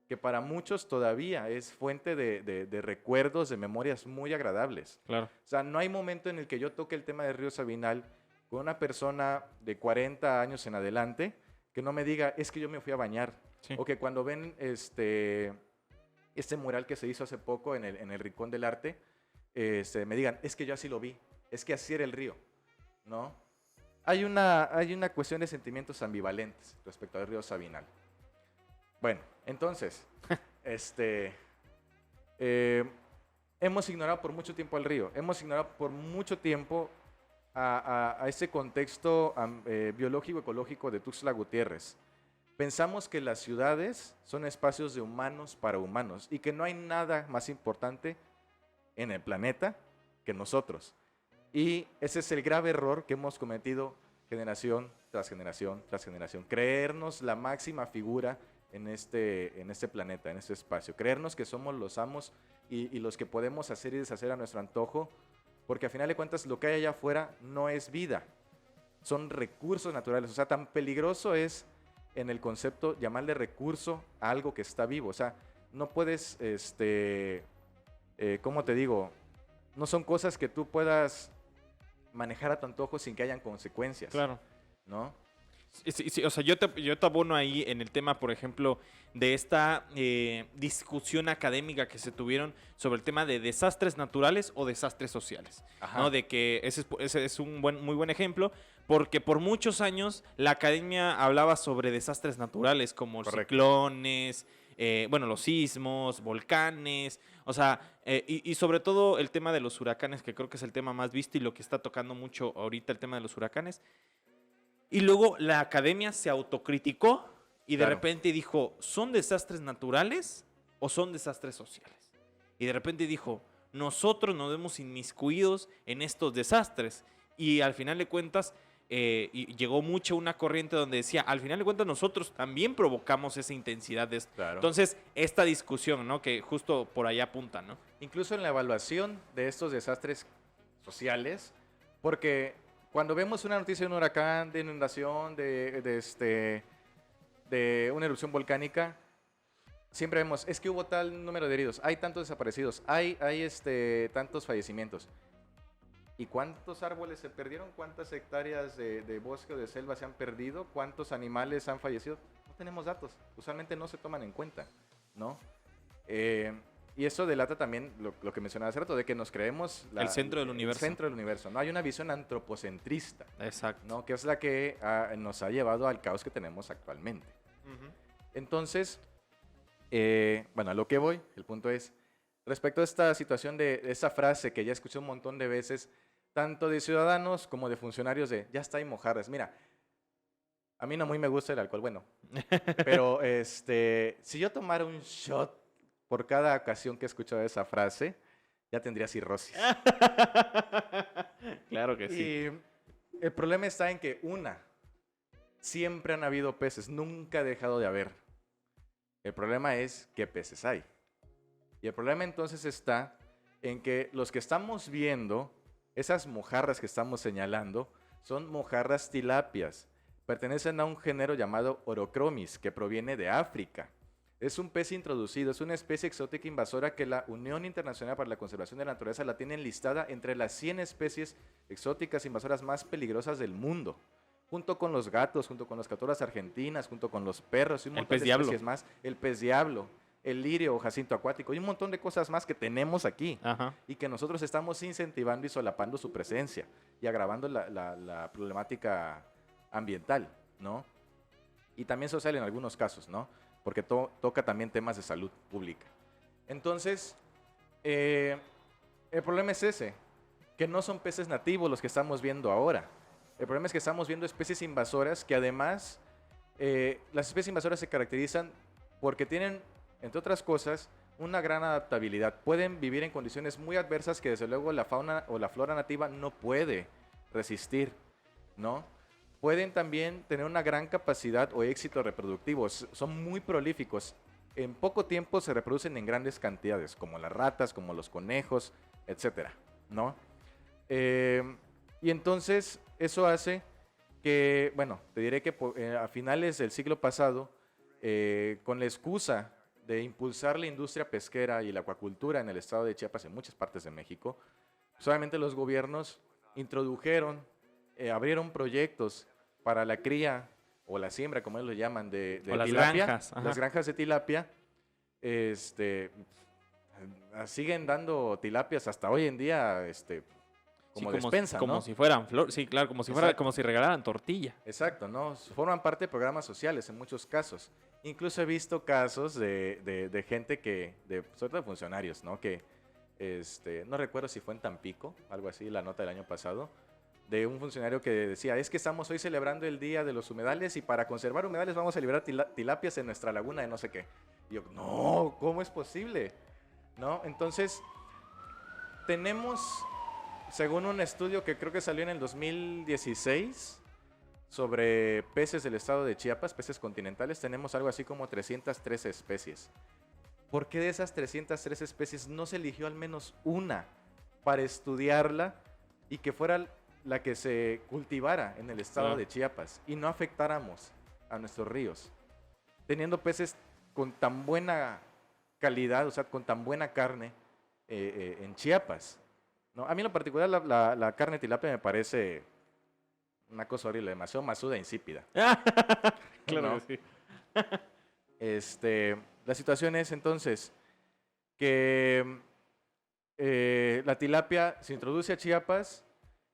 Speaker 2: que para muchos todavía es fuente de recuerdos, de memorias muy agradables.
Speaker 1: Claro.
Speaker 2: O sea, no hay momento en el que yo toque el tema del río Sabinal con una persona de 40 años en adelante que no me diga, es que yo me fui a bañar.
Speaker 1: Sí.
Speaker 2: O que cuando ven este mural que se hizo hace poco en el Rincón del Arte, me digan, es que yo así lo vi, es que así era el río, ¿no? Hay una cuestión de sentimientos ambivalentes respecto al río Sabinal. Bueno, entonces, hemos ignorado por mucho tiempo al río, hemos ignorado por mucho tiempo a ese contexto biológico ecológico de Tuxtla Gutiérrez. Pensamos que las ciudades son espacios de humanos para humanos y que no hay nada más importante en el planeta que nosotros. Y ese es el grave error que hemos cometido generación tras generación tras generación. Creernos la máxima figura en este planeta, en este espacio. Creernos que somos los amos y los que podemos hacer y deshacer a nuestro antojo, porque a final de cuentas lo que hay allá afuera no es vida, son recursos naturales. O sea, tan peligroso es en el concepto llamarle recurso a algo que está vivo. O sea, no puedes, ¿cómo te digo? No son cosas que tú puedas manejar a tu antojo sin que hayan consecuencias.
Speaker 1: Claro.
Speaker 2: ¿No?
Speaker 1: Sí, o sea, yo te abono ahí en el tema, por ejemplo, de esta discusión académica que se tuvieron sobre el tema de desastres naturales o desastres sociales.
Speaker 2: Ajá.
Speaker 1: ¿No? De que ese es un muy buen ejemplo, porque por muchos años la academia hablaba sobre desastres naturales como
Speaker 2: Correcto.
Speaker 1: ciclones, los sismos, volcanes, o sea, y sobre todo el tema de los huracanes, que creo que es el tema más visto y lo que está tocando mucho ahorita el tema de los huracanes. Y luego la academia se autocriticó y de
Speaker 2: Claro.
Speaker 1: repente dijo, ¿son desastres naturales o son desastres sociales? Y de repente dijo, nosotros nos vemos inmiscuidos en estos desastres. Y al final de cuentas, y llegó mucho una corriente donde decía, al final de cuentas nosotros también provocamos esa intensidad de esto.
Speaker 2: Claro.
Speaker 1: Entonces, esta discusión, ¿no? Que justo por ahí apunta, ¿no?
Speaker 2: Incluso en la evaluación de estos desastres sociales, porque cuando vemos una noticia de un huracán, de inundación, de una erupción volcánica, siempre vemos, es que hubo tal número de heridos, hay tantos desaparecidos, hay tantos fallecimientos. ¿Y cuántos árboles se perdieron? ¿Cuántas hectáreas de bosque o de selva se han perdido? ¿Cuántos animales han fallecido? No tenemos datos, usualmente no se toman en cuenta, ¿no? Y eso delata también lo que mencionaba hace rato, de que nos creemos
Speaker 1: el centro del universo.
Speaker 2: El centro del universo, ¿no? Hay una visión antropocentrista,
Speaker 1: Exacto.
Speaker 2: ¿no? Que es la que nos ha llevado al caos que tenemos actualmente.
Speaker 1: Uh-huh.
Speaker 2: Entonces, a lo que voy, el punto es, respecto a esta situación de esa frase que ya escuché un montón de veces, tanto de ciudadanos como de funcionarios de, ya está ahí mojarras. Mira, a mí no muy me gusta el alcohol, bueno, pero si yo tomara un shot por cada ocasión que he escuchado esa frase, ya tendría cirrosis.
Speaker 1: Claro que sí.
Speaker 2: El problema está en que, siempre han habido peces, nunca ha dejado de haber. El problema es qué peces hay. Y el problema entonces está en que los que estamos viendo, esas mojarras que estamos señalando, son mojarras tilapias. Pertenecen a un género llamado Orochromis, que proviene de África. Es un pez introducido, es una especie exótica invasora que la Unión Internacional para la Conservación de la Naturaleza la tiene enlistada entre las 100 especies exóticas invasoras más peligrosas del mundo. Junto con los gatos, junto con las catoras argentinas, junto con los perros y un montón de especies más. El pez diablo, el lirio o jacinto acuático y un montón de cosas más que tenemos aquí.
Speaker 1: Ajá.
Speaker 2: Y que nosotros estamos incentivando y solapando su presencia y agravando la problemática ambiental, ¿no? Y también social en algunos casos, ¿no? Porque toca también temas de salud pública. Entonces, el problema es ese, que no son peces nativos los que estamos viendo ahora. El problema es que estamos viendo especies invasoras que además, las especies invasoras se caracterizan porque tienen, entre otras cosas, una gran adaptabilidad. Pueden vivir en condiciones muy adversas que desde luego la fauna o la flora nativa no puede resistir, ¿no? Pueden también tener una gran capacidad o éxito reproductivo. Son muy prolíficos. En poco tiempo se reproducen en grandes cantidades, como las ratas, como los conejos, etcétera, ¿no? Y entonces eso hace que, bueno, te diré que a finales del siglo pasado, con la excusa de impulsar la industria pesquera y la acuacultura en el estado de Chiapas, en muchas partes de México, solamente los gobiernos introdujeron, abrieron proyectos para la cría o la siembra, como ellos lo llaman, de
Speaker 1: las
Speaker 2: tilapia,
Speaker 1: granjas. Ajá.
Speaker 2: las granjas de tilapia. Siguen dando tilapias hasta hoy en día, como despensa,
Speaker 1: como
Speaker 2: ¿no?
Speaker 1: si fueran flores, sí, claro,
Speaker 2: Exacto.
Speaker 1: como si regalaran tortilla.
Speaker 2: Exacto, ¿no? Forman parte de programas sociales en muchos casos. Incluso he visto casos de gente sobre todo de funcionarios, ¿no? Que, no recuerdo si fue en Tampico, algo así, la nota del año pasado, de un funcionario que decía, es que estamos hoy celebrando el Día de los Humedales y para conservar humedales vamos a liberar tilapias en nuestra laguna de no sé qué. Y yo, no, ¿cómo es posible? ¿No? Entonces, tenemos, según un estudio que creo que salió en el 2016, sobre peces del estado de Chiapas, peces continentales, tenemos algo así como 313 especies. ¿Por qué de esas 303 especies no se eligió al menos una para estudiarla y que fuera la que se cultivara en el estado de Chiapas y no afectáramos a nuestros ríos? Teniendo peces con tan buena calidad, o sea, con tan buena carne en Chiapas, ¿no? A mí en lo particular la carne tilapia me parece una cosa horrible, demasiado masuda e insípida.
Speaker 1: Claro,
Speaker 2: ¿no?
Speaker 1: que sí.
Speaker 2: La situación es entonces que la tilapia se introduce a Chiapas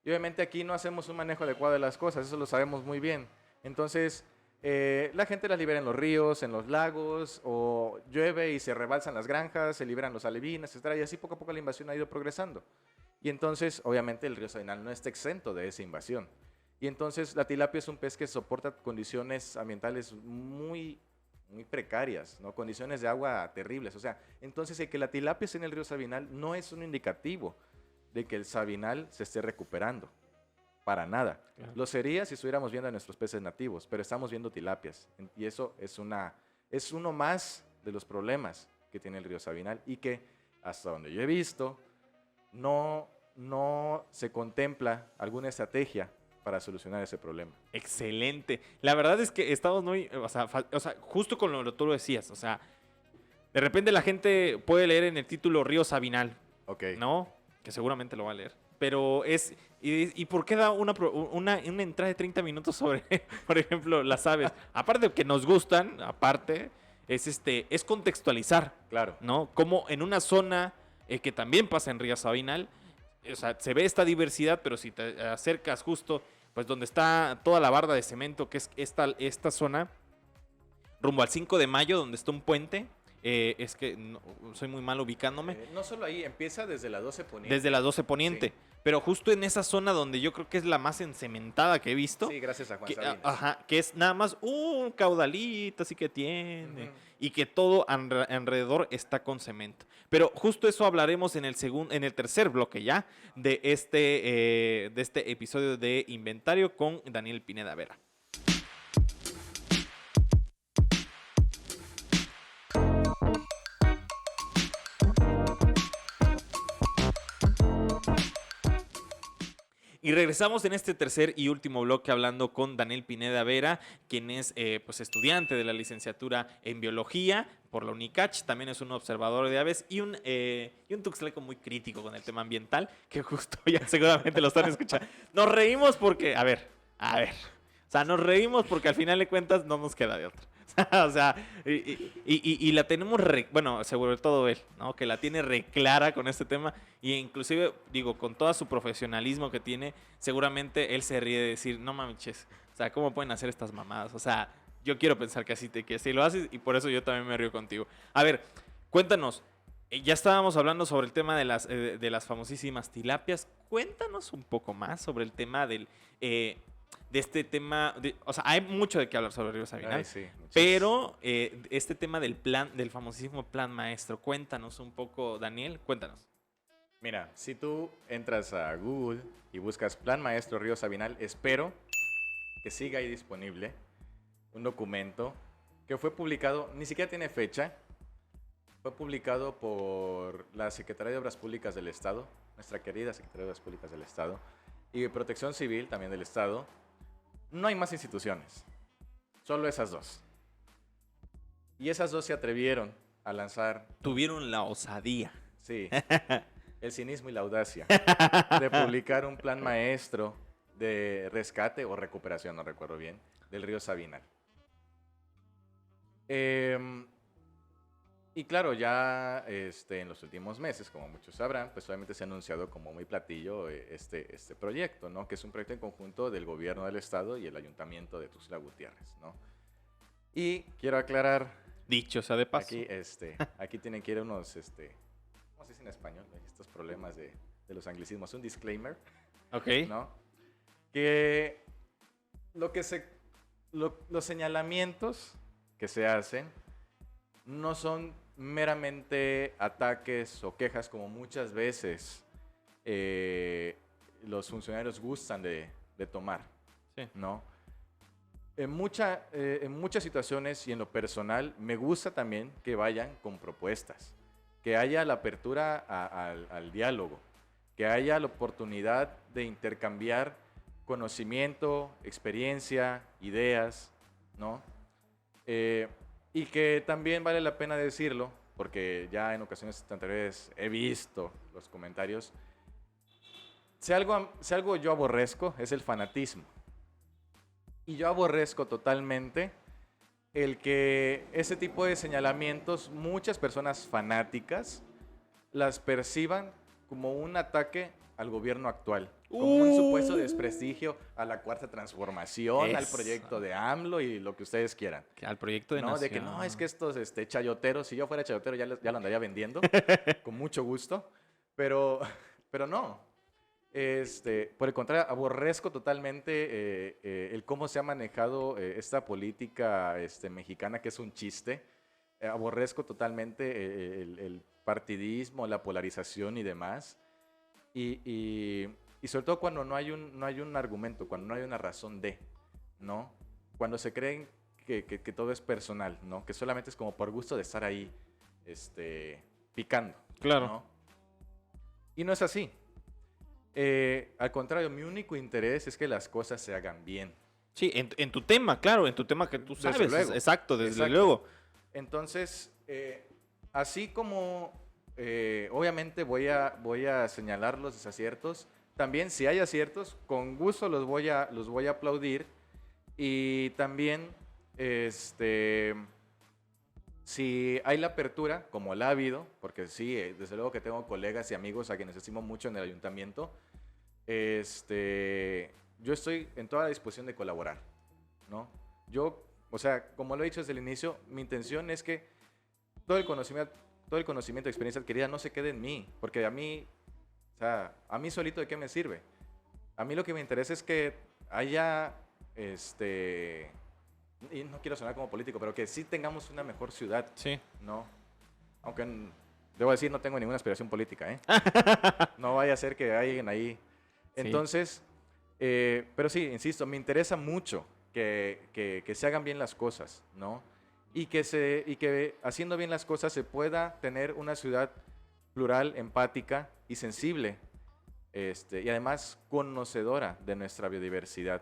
Speaker 2: y obviamente aquí no hacemos un manejo adecuado de las cosas, eso lo sabemos muy bien. Entonces, la gente las libera en los ríos, en los lagos, o llueve y se rebalsan las granjas, se liberan los alevines, etc. Y así poco a poco la invasión ha ido progresando. Y entonces, obviamente, el río Sabinal no está exento de esa invasión. Y entonces, la tilapia es un pez que soporta condiciones ambientales muy precarias, ¿no? Condiciones de agua terribles. O sea, entonces el que la tilapia esté en el río Sabinal no es un indicativo de que el Sabinal se esté recuperando. Para nada.
Speaker 1: Claro.
Speaker 2: Lo sería si estuviéramos viendo a nuestros peces nativos, pero estamos viendo tilapias. Y eso es uno más de los problemas que tiene el río Sabinal y que, hasta donde yo he visto, no se contempla alguna estrategia para solucionar ese problema.
Speaker 1: Excelente. La verdad es que estamos muy, o sea, justo con lo que tú lo decías, o sea, de repente la gente puede leer en el título Río Sabinal,
Speaker 2: Ok.
Speaker 1: ¿no? Que seguramente lo va a leer. Pero ¿y por qué da una entrada de 30 minutos sobre, por ejemplo, las aves? Aparte de que nos gustan, es contextualizar,
Speaker 2: Claro.
Speaker 1: ¿no? Como en una zona que también pasa en Río Sabinal, o sea, se ve esta diversidad, pero si te acercas justo, pues donde está toda la barda de cemento, que es esta zona, rumbo al 5 de mayo, donde está un puente, es que soy muy mal ubicándome.
Speaker 2: No solo ahí, empieza desde la 12 Poniente.
Speaker 1: Desde la 12 Poniente.
Speaker 2: Sí.
Speaker 1: pero justo en esa zona donde yo creo que es la más encementada que he visto.
Speaker 2: Sí, gracias a Juan
Speaker 1: Que,
Speaker 2: Sabinas.
Speaker 1: ajá, que es nada más un caudalito así que tiene
Speaker 2: Ujú.
Speaker 1: y que todo alrededor está con cemento. Pero justo eso hablaremos en en el tercer bloque ya de este episodio de Inventario con Daniel Pineda Vera. Y regresamos en este tercer y último bloque hablando con Daniel Pineda Vera, quien es pues estudiante de la licenciatura en biología por la UNICACH, también es un observador de aves y un tuxtleco muy crítico con el tema ambiental, que justo ya seguramente lo están escuchando. Nos reímos porque, a ver, o sea, nos reímos porque al final de cuentas no nos queda de otra. O sea, y la tenemos, bueno, sobre todo él, ¿no? Que la tiene reclara con este tema y inclusive, digo, con todo su profesionalismo que tiene, seguramente él se ríe de decir, no mames, o sea, ¿cómo pueden hacer estas mamadas? O sea, yo quiero pensar que así lo haces y por eso yo también me río contigo. A ver, cuéntanos, ya estábamos hablando sobre el tema de las famosísimas tilapias. Cuéntanos un poco más sobre el tema de este tema. O sea, hay mucho de qué hablar sobre Río Sabinal.
Speaker 2: Ay, sí,
Speaker 1: Pero este tema del famosísimo plan maestro, cuéntanos un poco, Daniel, cuéntanos.
Speaker 2: Mira, si tú entras a Google y buscas Plan Maestro Río Sabinal, espero que siga ahí disponible un documento que fue publicado, ni siquiera tiene fecha, fue publicado por la Secretaría de Obras Públicas del Estado, nuestra querida Secretaría de Obras Públicas del Estado, y de Protección Civil también del Estado. No hay más instituciones, solo esas dos. Y esas dos se atrevieron a lanzar,
Speaker 1: Tuvieron la osadía.
Speaker 2: sí, el cinismo y la audacia de publicar un plan maestro de rescate o recuperación, no recuerdo bien, del río Sabinal. Y claro, ya en los últimos meses, como muchos sabrán, pues obviamente se ha anunciado como muy platillo este proyecto, ¿no? Que es un proyecto en conjunto del gobierno del estado y el ayuntamiento de Tuxtla Gutiérrez, ¿no? Y quiero aclarar,
Speaker 1: Dicho sea de paso.
Speaker 2: aquí tienen que ir unos, ¿cómo se dice en español? Estos problemas de los anglicismos, un disclaimer,
Speaker 1: Ok.
Speaker 2: ¿no? Que los señalamientos que se hacen no son meramente ataques o quejas como muchas veces los funcionarios gustan de tomar,
Speaker 1: Sí.
Speaker 2: ¿no? En muchas situaciones y en lo personal me gusta también que vayan con propuestas, que haya la apertura al diálogo, que haya la oportunidad de intercambiar conocimiento, experiencia, ideas, ¿no? Y que también vale la pena decirlo, porque ya en ocasiones anteriores he visto los comentarios, si algo yo aborrezco es el fanatismo. Y yo aborrezco totalmente el que ese tipo de señalamientos, muchas personas fanáticas las perciban como un ataque al gobierno actual, como un supuesto desprestigio a la cuarta transformación, al
Speaker 1: Eso.
Speaker 2: proyecto de AMLO y lo que ustedes quieran.
Speaker 1: Que al proyecto de
Speaker 2: No, de que
Speaker 1: nación.
Speaker 2: no, es que estos chayoteros, si yo fuera chayotero ya lo andaría vendiendo, con mucho gusto, pero no. Por el contrario, aborrezco totalmente el cómo se ha manejado esta política mexicana, que es un chiste. Aborrezco totalmente el partidismo, la polarización y demás. Y sobre todo cuando no hay un argumento, cuando no hay una razón de, ¿no? Cuando se creen que todo es personal, ¿no? Que solamente es como por gusto de estar ahí, picando.
Speaker 1: Claro.
Speaker 2: ¿No? Y no es así. Al contrario, mi único interés es que las cosas se hagan bien.
Speaker 1: Sí, en tu tema, claro, en tu tema que tú
Speaker 2: Desde
Speaker 1: sabes.
Speaker 2: luego.
Speaker 1: Exacto, desde
Speaker 2: Exacto.
Speaker 1: luego.
Speaker 2: Entonces, así como obviamente voy a señalar los desaciertos, también si hay aciertos, con gusto los voy a aplaudir. Y también, si hay la apertura, como la ha habido, porque sí, desde luego que tengo colegas y amigos a quienes estimo mucho en el ayuntamiento, yo estoy en toda la disposición de colaborar, ¿no? Yo, o sea, como lo he dicho desde el inicio, mi intención es que todo el conocimiento, experiencia adquirida no se quede en mí, porque a mí, sea, a mí solito de qué me sirve. A mí lo que me interesa es que haya, y no quiero sonar como político, pero que sí tengamos una mejor ciudad,
Speaker 1: Sí.
Speaker 2: ¿no? Aunque debo decir, no tengo ninguna aspiración política, ¿eh? No vaya a ser que alguien ahí.
Speaker 1: Sí.
Speaker 2: Entonces, pero sí, insisto, me interesa mucho que se hagan bien las cosas, ¿no? Y que haciendo bien las cosas se pueda tener una ciudad plural, empática y sensible, y además conocedora de nuestra biodiversidad.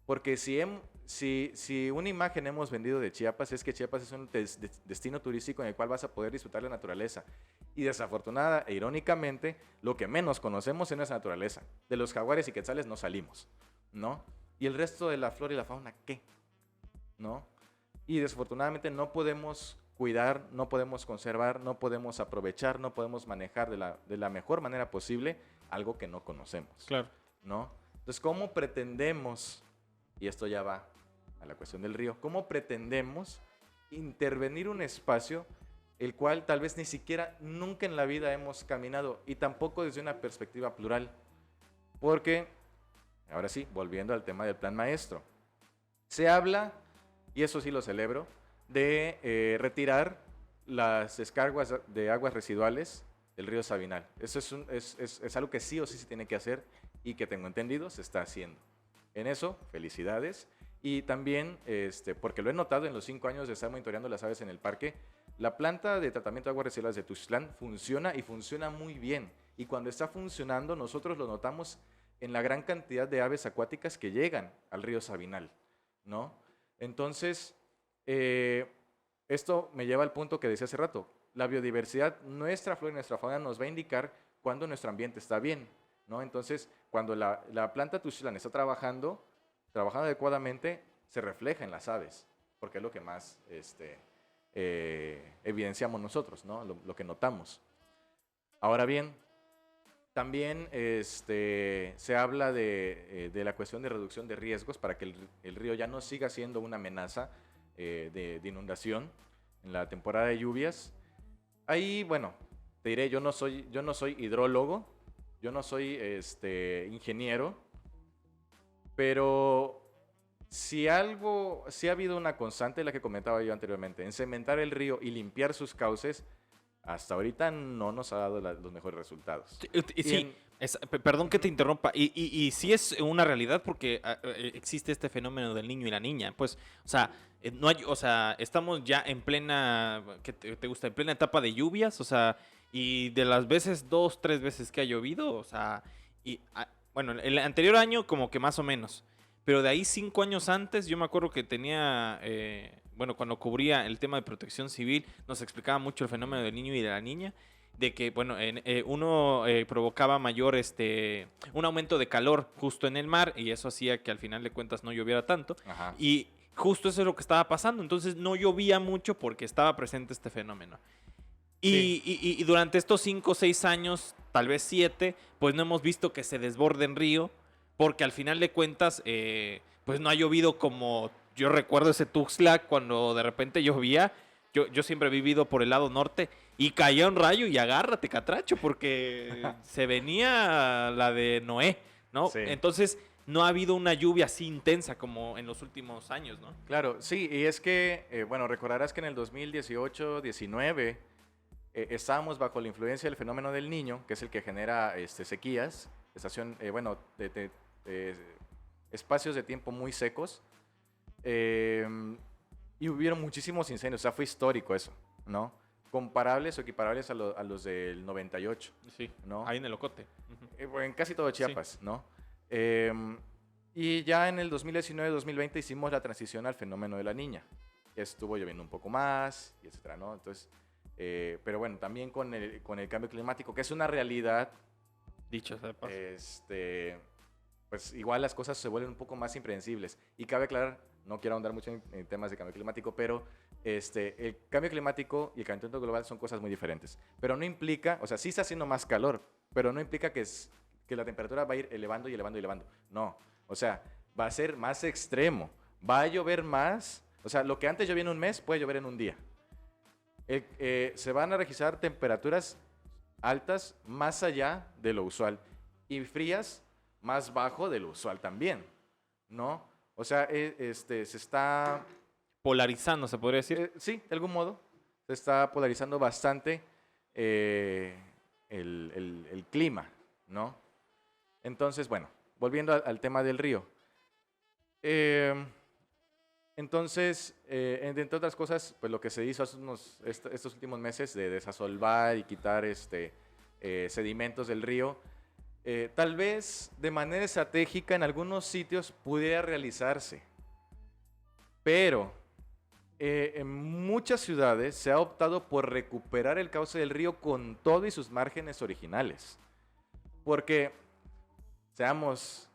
Speaker 2: Porque si una imagen hemos vendido de Chiapas es que Chiapas es un destino turístico en el cual vas a poder disfrutar la naturaleza. Y desafortunada e irónicamente, lo que menos conocemos es nuestra naturaleza. De los jaguares y quetzales no salimos, ¿no? Y el resto de la flora y la fauna, ¿qué? ¿No? Y desafortunadamente no podemos cuidar, no podemos conservar, no podemos aprovechar, no podemos manejar de la mejor manera posible algo que no conocemos,
Speaker 1: Claro.
Speaker 2: ¿no? Entonces, ¿cómo pretendemos, y esto ya va a la cuestión del río, cómo pretendemos intervenir un espacio el cual tal vez ni siquiera nunca en la vida hemos caminado y tampoco desde una perspectiva plural? Porque, ahora sí, volviendo al tema del plan maestro, se habla, y eso sí lo celebro, de retirar las descargas de aguas residuales del río Sabinal. Eso es algo que sí o sí se tiene que hacer y que tengo entendido se está haciendo. En eso, felicidades. Y también, porque lo he notado en los 5 años de estar monitoreando las aves en el parque, la planta de tratamiento de aguas residuales de Tuxtlán funciona y funciona muy bien. Y cuando está funcionando, nosotros lo notamos en la gran cantidad de aves acuáticas que llegan al río Sabinal, ¿no? Entonces, esto me lleva al punto que decía hace rato. La biodiversidad, nuestra flora y nuestra fauna nos va a indicar cuando nuestro ambiente está bien, ¿no? Entonces, cuando la planta Tuxtlan está trabajando adecuadamente, se refleja en las aves, porque es lo que más evidenciamos nosotros, ¿no? Lo que notamos. Ahora bien, también se habla de la cuestión de reducción de riesgos para que el río ya no siga siendo una amenaza de inundación en la temporada de lluvias. Ahí, bueno, te diré, yo no soy hidrólogo, yo no soy ingeniero, pero si ha habido una constante, la que comentaba yo anteriormente, en cementar el río y limpiar sus cauces, hasta ahorita no nos ha dado los mejores resultados.
Speaker 1: Sí, perdón que te interrumpa. Y sí es una realidad porque existe este fenómeno del niño y la niña. Pues, o sea, no hay, o sea, estamos ya en plena, ¿qué te gusta? En plena etapa de lluvias, o sea, y de las veces, 2, 3 veces que ha llovido, o sea, bueno, el anterior año como que más o menos. Pero de ahí 5 años antes, yo me acuerdo que tenía, bueno, cuando cubría el tema de protección civil, nos explicaba mucho el fenómeno del niño y de la niña, de que, bueno, uno provocaba mayor, un aumento de calor justo en el mar, y eso hacía que al final de cuentas no lloviera tanto.
Speaker 2: Ajá.
Speaker 1: Y justo eso es lo que estaba pasando, entonces no llovía mucho porque estaba presente este fenómeno.
Speaker 2: Sí.
Speaker 1: Y durante estos 5 o 6 años, tal vez 7, pues no hemos visto que se desborde en río, porque al final de cuentas, pues no ha llovido como yo recuerdo ese Tuxtla cuando de repente llovía. Yo siempre he vivido por el lado norte y caía un rayo y agárrate, catracho, porque se venía la de Noé, ¿no?
Speaker 2: Sí.
Speaker 1: Entonces no ha habido una lluvia así intensa como en los últimos años, ¿no?
Speaker 2: Claro, sí, y es que, bueno, recordarás que en el 2018-19 estábamos bajo la influencia del fenómeno del Niño, que es el que genera sequías, bueno, espacios de tiempo muy secos, y hubieron muchísimos incendios, o sea, fue histórico eso, ¿no? Comparables o equiparables a los del 98,
Speaker 1: Sí,
Speaker 2: ¿no?
Speaker 1: ahí en el Ocote.
Speaker 2: Bueno, en casi todo Chiapas, ¿no? Y ya en el 2019-2020 hicimos la transición al fenómeno de la Niña. Estuvo lloviendo un poco más, y etcétera, ¿no? Entonces, pero bueno, también con el cambio climático, que es una realidad,
Speaker 1: Dicho sea de paso.
Speaker 2: pues igual las cosas se vuelven un poco más impredecibles. Y cabe aclarar, no quiero ahondar mucho en temas de cambio climático, pero el cambio climático y el calentamiento global son cosas muy diferentes. Pero no implica, o sea, sí está haciendo más calor, pero no implica que la temperatura va a ir elevando y elevando y elevando. No, o sea, va a ser más extremo, va a llover más, o sea, lo que antes llovía en un mes puede llover en un día. Se van a registrar temperaturas altas más allá de lo usual y frías más bajo de lo usual también, ¿no? O sea, se está,
Speaker 1: Polarizando, se podría decir.
Speaker 2: sí, de algún modo, se está polarizando bastante el clima, ¿no? Entonces, bueno, volviendo al tema del río. Eh, entonces, entre otras cosas, pues lo que se hizo hace estos últimos meses de desasolvar y quitar sedimentos del río, tal vez de manera estratégica en algunos sitios pudiera realizarse, pero en muchas ciudades se ha optado por recuperar el cauce del río con todo y sus márgenes originales, porque, seamos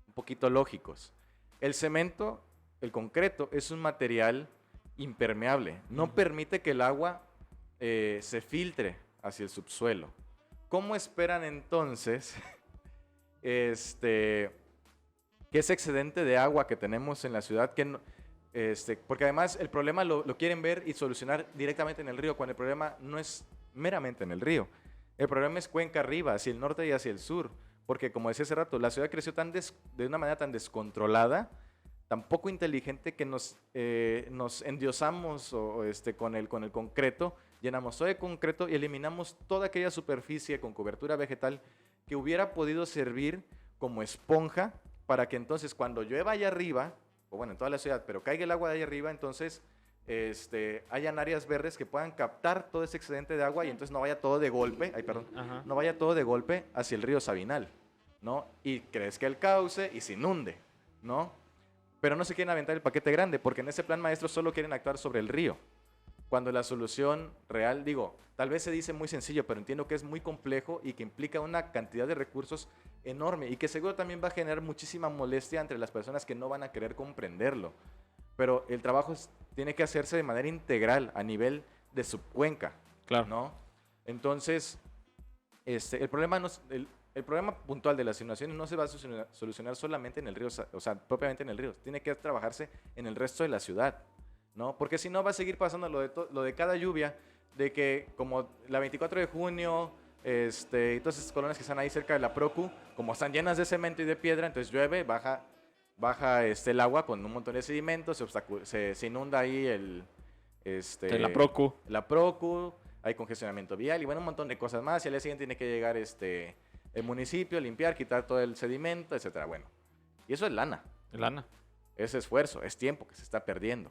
Speaker 2: un poquito lógicos, el cemento, el concreto, es un material impermeable, no permite que el agua se filtre hacia el subsuelo. ¿Cómo esperan entonces que ese excedente de agua que tenemos en la ciudad, porque además el problema lo quieren ver y solucionar directamente en el río, cuando el problema no es meramente en el río, el problema es cuenca arriba, hacia el norte y hacia el sur, porque como decía hace rato, la ciudad creció de una manera tan descontrolada, tan poco inteligente, que nos endiosamos con el concreto, llenamos todo de concreto y eliminamos toda aquella superficie con cobertura vegetal que hubiera podido servir como esponja para que entonces cuando llueva allá arriba, o bueno, en toda la ciudad, pero caiga el agua de allá arriba, entonces hayan áreas verdes que puedan captar todo ese excedente de agua y entonces no vaya todo de golpe,
Speaker 1: Ajá.
Speaker 2: no vaya todo de golpe hacia el río Sabinal, ¿no? Y crezca el cauce y se inunde, ¿no? Pero no se quieren aventar el paquete grande, porque en ese plan maestro solo quieren actuar sobre el río. Cuando la solución real, digo, tal vez se dice muy sencillo, pero entiendo que es muy complejo y que implica una cantidad de recursos enorme y que seguro también va a generar muchísima molestia entre las personas que no van a querer comprenderlo. Pero el trabajo tiene que hacerse de manera integral a nivel de subcuenca,
Speaker 1: Claro.
Speaker 2: ¿no? Entonces, el problema no es- el problema puntual de las inundaciones no se va a solucionar solamente en el río, o sea, propiamente en el río. Tiene que trabajarse en el resto de la ciudad, ¿no? Porque si no va a seguir pasando lo de cada lluvia, de que como la 24 de junio, y todas esas colonias que están ahí cerca de la Procu, como están llenas de cemento y de piedra, entonces llueve, baja el agua con un montón de sedimentos, se inunda ahí
Speaker 1: De la Procu.
Speaker 2: la Procu, hay congestionamiento vial y bueno, un montón de cosas más. Y al día siguiente tiene que llegar el municipio, limpiar, quitar todo el sedimento, etcétera. Bueno, y eso es lana,
Speaker 1: Lana.
Speaker 2: es esfuerzo, es tiempo que se está perdiendo.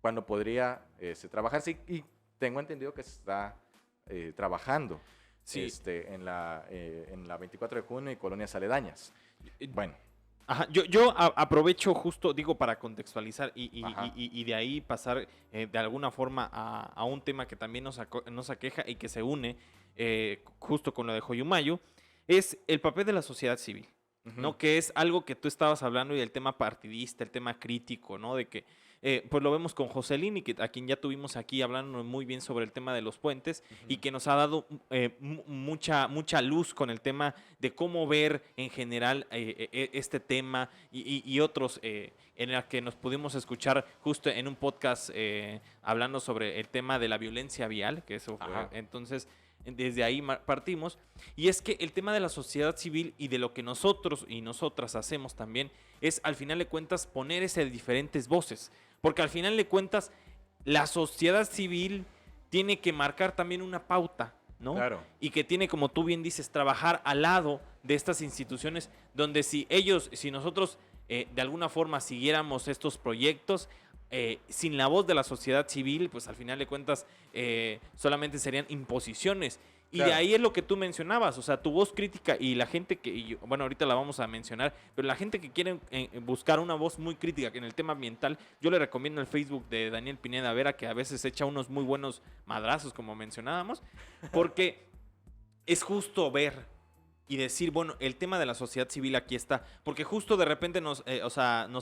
Speaker 2: Cuando podría trabajarse y tengo entendido que se está trabajando
Speaker 1: Sí.
Speaker 2: en la 24 de junio y colonias aledañas. Bueno,
Speaker 1: Ajá, yo aprovecho justo, digo, para contextualizar
Speaker 2: Ajá.
Speaker 1: y de ahí pasar de alguna forma a un tema que también nos aqueja y que se une justo con lo de Joyumayo, es el papel de la sociedad civil, ¿no?
Speaker 2: Ujú.
Speaker 1: Que es algo que tú estabas hablando y el tema partidista, el tema crítico, ¿no? De que, pues lo vemos con Joselín, y que a quien ya tuvimos aquí hablando muy bien sobre el tema de los puentes y que nos ha dado mucha luz con el tema de cómo ver en general este tema y otros en el que nos pudimos escuchar justo en un podcast hablando sobre el tema de la violencia vial, que eso fue,
Speaker 2: Ajá.
Speaker 1: entonces desde ahí partimos. Y es que el tema de la sociedad civil y de lo que nosotros y nosotras hacemos también es, al final de cuentas, poner ese diferentes voces. Porque al final de cuentas, la sociedad civil tiene que marcar también una pauta, ¿no?
Speaker 2: Claro.
Speaker 1: Y que tiene, como tú bien dices, trabajar al lado de estas instituciones donde si nosotros de alguna forma siguiéramos estos proyectos, sin la voz de la sociedad civil, pues al final de cuentas solamente serían imposiciones. Y de
Speaker 2: Claro.
Speaker 1: ahí es lo que tú mencionabas, o sea, tu voz crítica y la gente bueno, ahorita la vamos a mencionar, pero la gente que quiere buscar una voz muy crítica en el tema ambiental, yo le recomiendo el Facebook de Daniel Pineda Vera, que a veces echa unos muy buenos madrazos, como mencionábamos, porque es justo ver y decir, bueno, el tema de la sociedad civil aquí está, porque justo de repente nos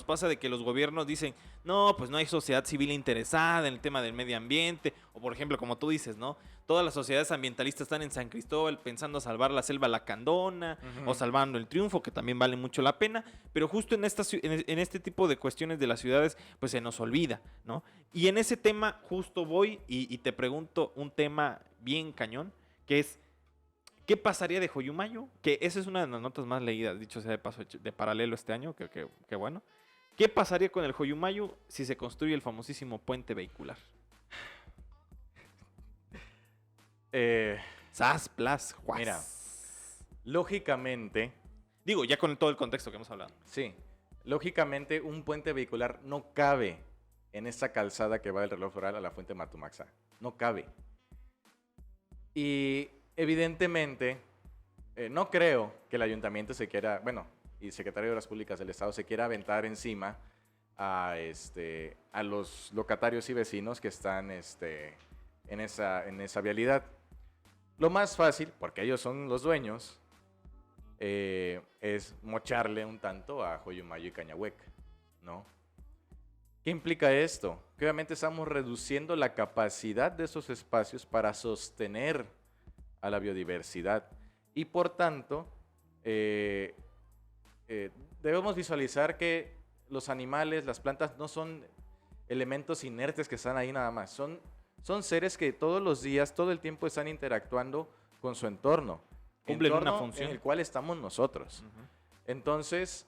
Speaker 1: pasa de que los gobiernos dicen, no, pues no hay sociedad civil interesada en el tema del medio ambiente, o por ejemplo, como tú dices, ¿no? Todas las sociedades ambientalistas están en San Cristóbal pensando salvar la selva lacandona o salvando el Triunfo, que también vale mucho la pena, pero justo en este tipo de cuestiones de las ciudades, pues se nos olvida, ¿no? Y en ese tema justo voy y te pregunto un tema bien cañón, que es, ¿Qué pasaría de Joyumayo? Que esa es una de las notas más leídas, dicho sea de paso, de paralelo este año, que bueno. ¿Qué pasaría con el Joyumayo si se construye el famosísimo puente vehicular?
Speaker 2: Eh,
Speaker 1: Sas, plas, juas.
Speaker 2: Mira. Lógicamente,
Speaker 1: Digo, ya con todo el contexto que hemos hablado.
Speaker 2: sí, lógicamente un puente vehicular no cabe en esa calzada que va del reloj floral a la fuente Matumaxa. No cabe. Y evidentemente, no creo que el ayuntamiento se quiera, bueno, y Secretario de Obras Públicas del Estado se quiera aventar encima a los locatarios y vecinos que están en esa vialidad. Lo más fácil, porque ellos son los dueños, es mocharle un tanto a Joyumayo y Cañahuec, ¿no? ¿Qué implica esto? Que obviamente estamos reduciendo la capacidad de esos espacios para sostener a la biodiversidad y por tanto debemos visualizar que los animales, las plantas no son elementos inertes que están ahí nada más, son seres que todos los días, todo el tiempo están interactuando con su entorno.
Speaker 1: Cumplen una
Speaker 2: Entorno
Speaker 1: función.
Speaker 2: en el cual estamos nosotros. Entonces,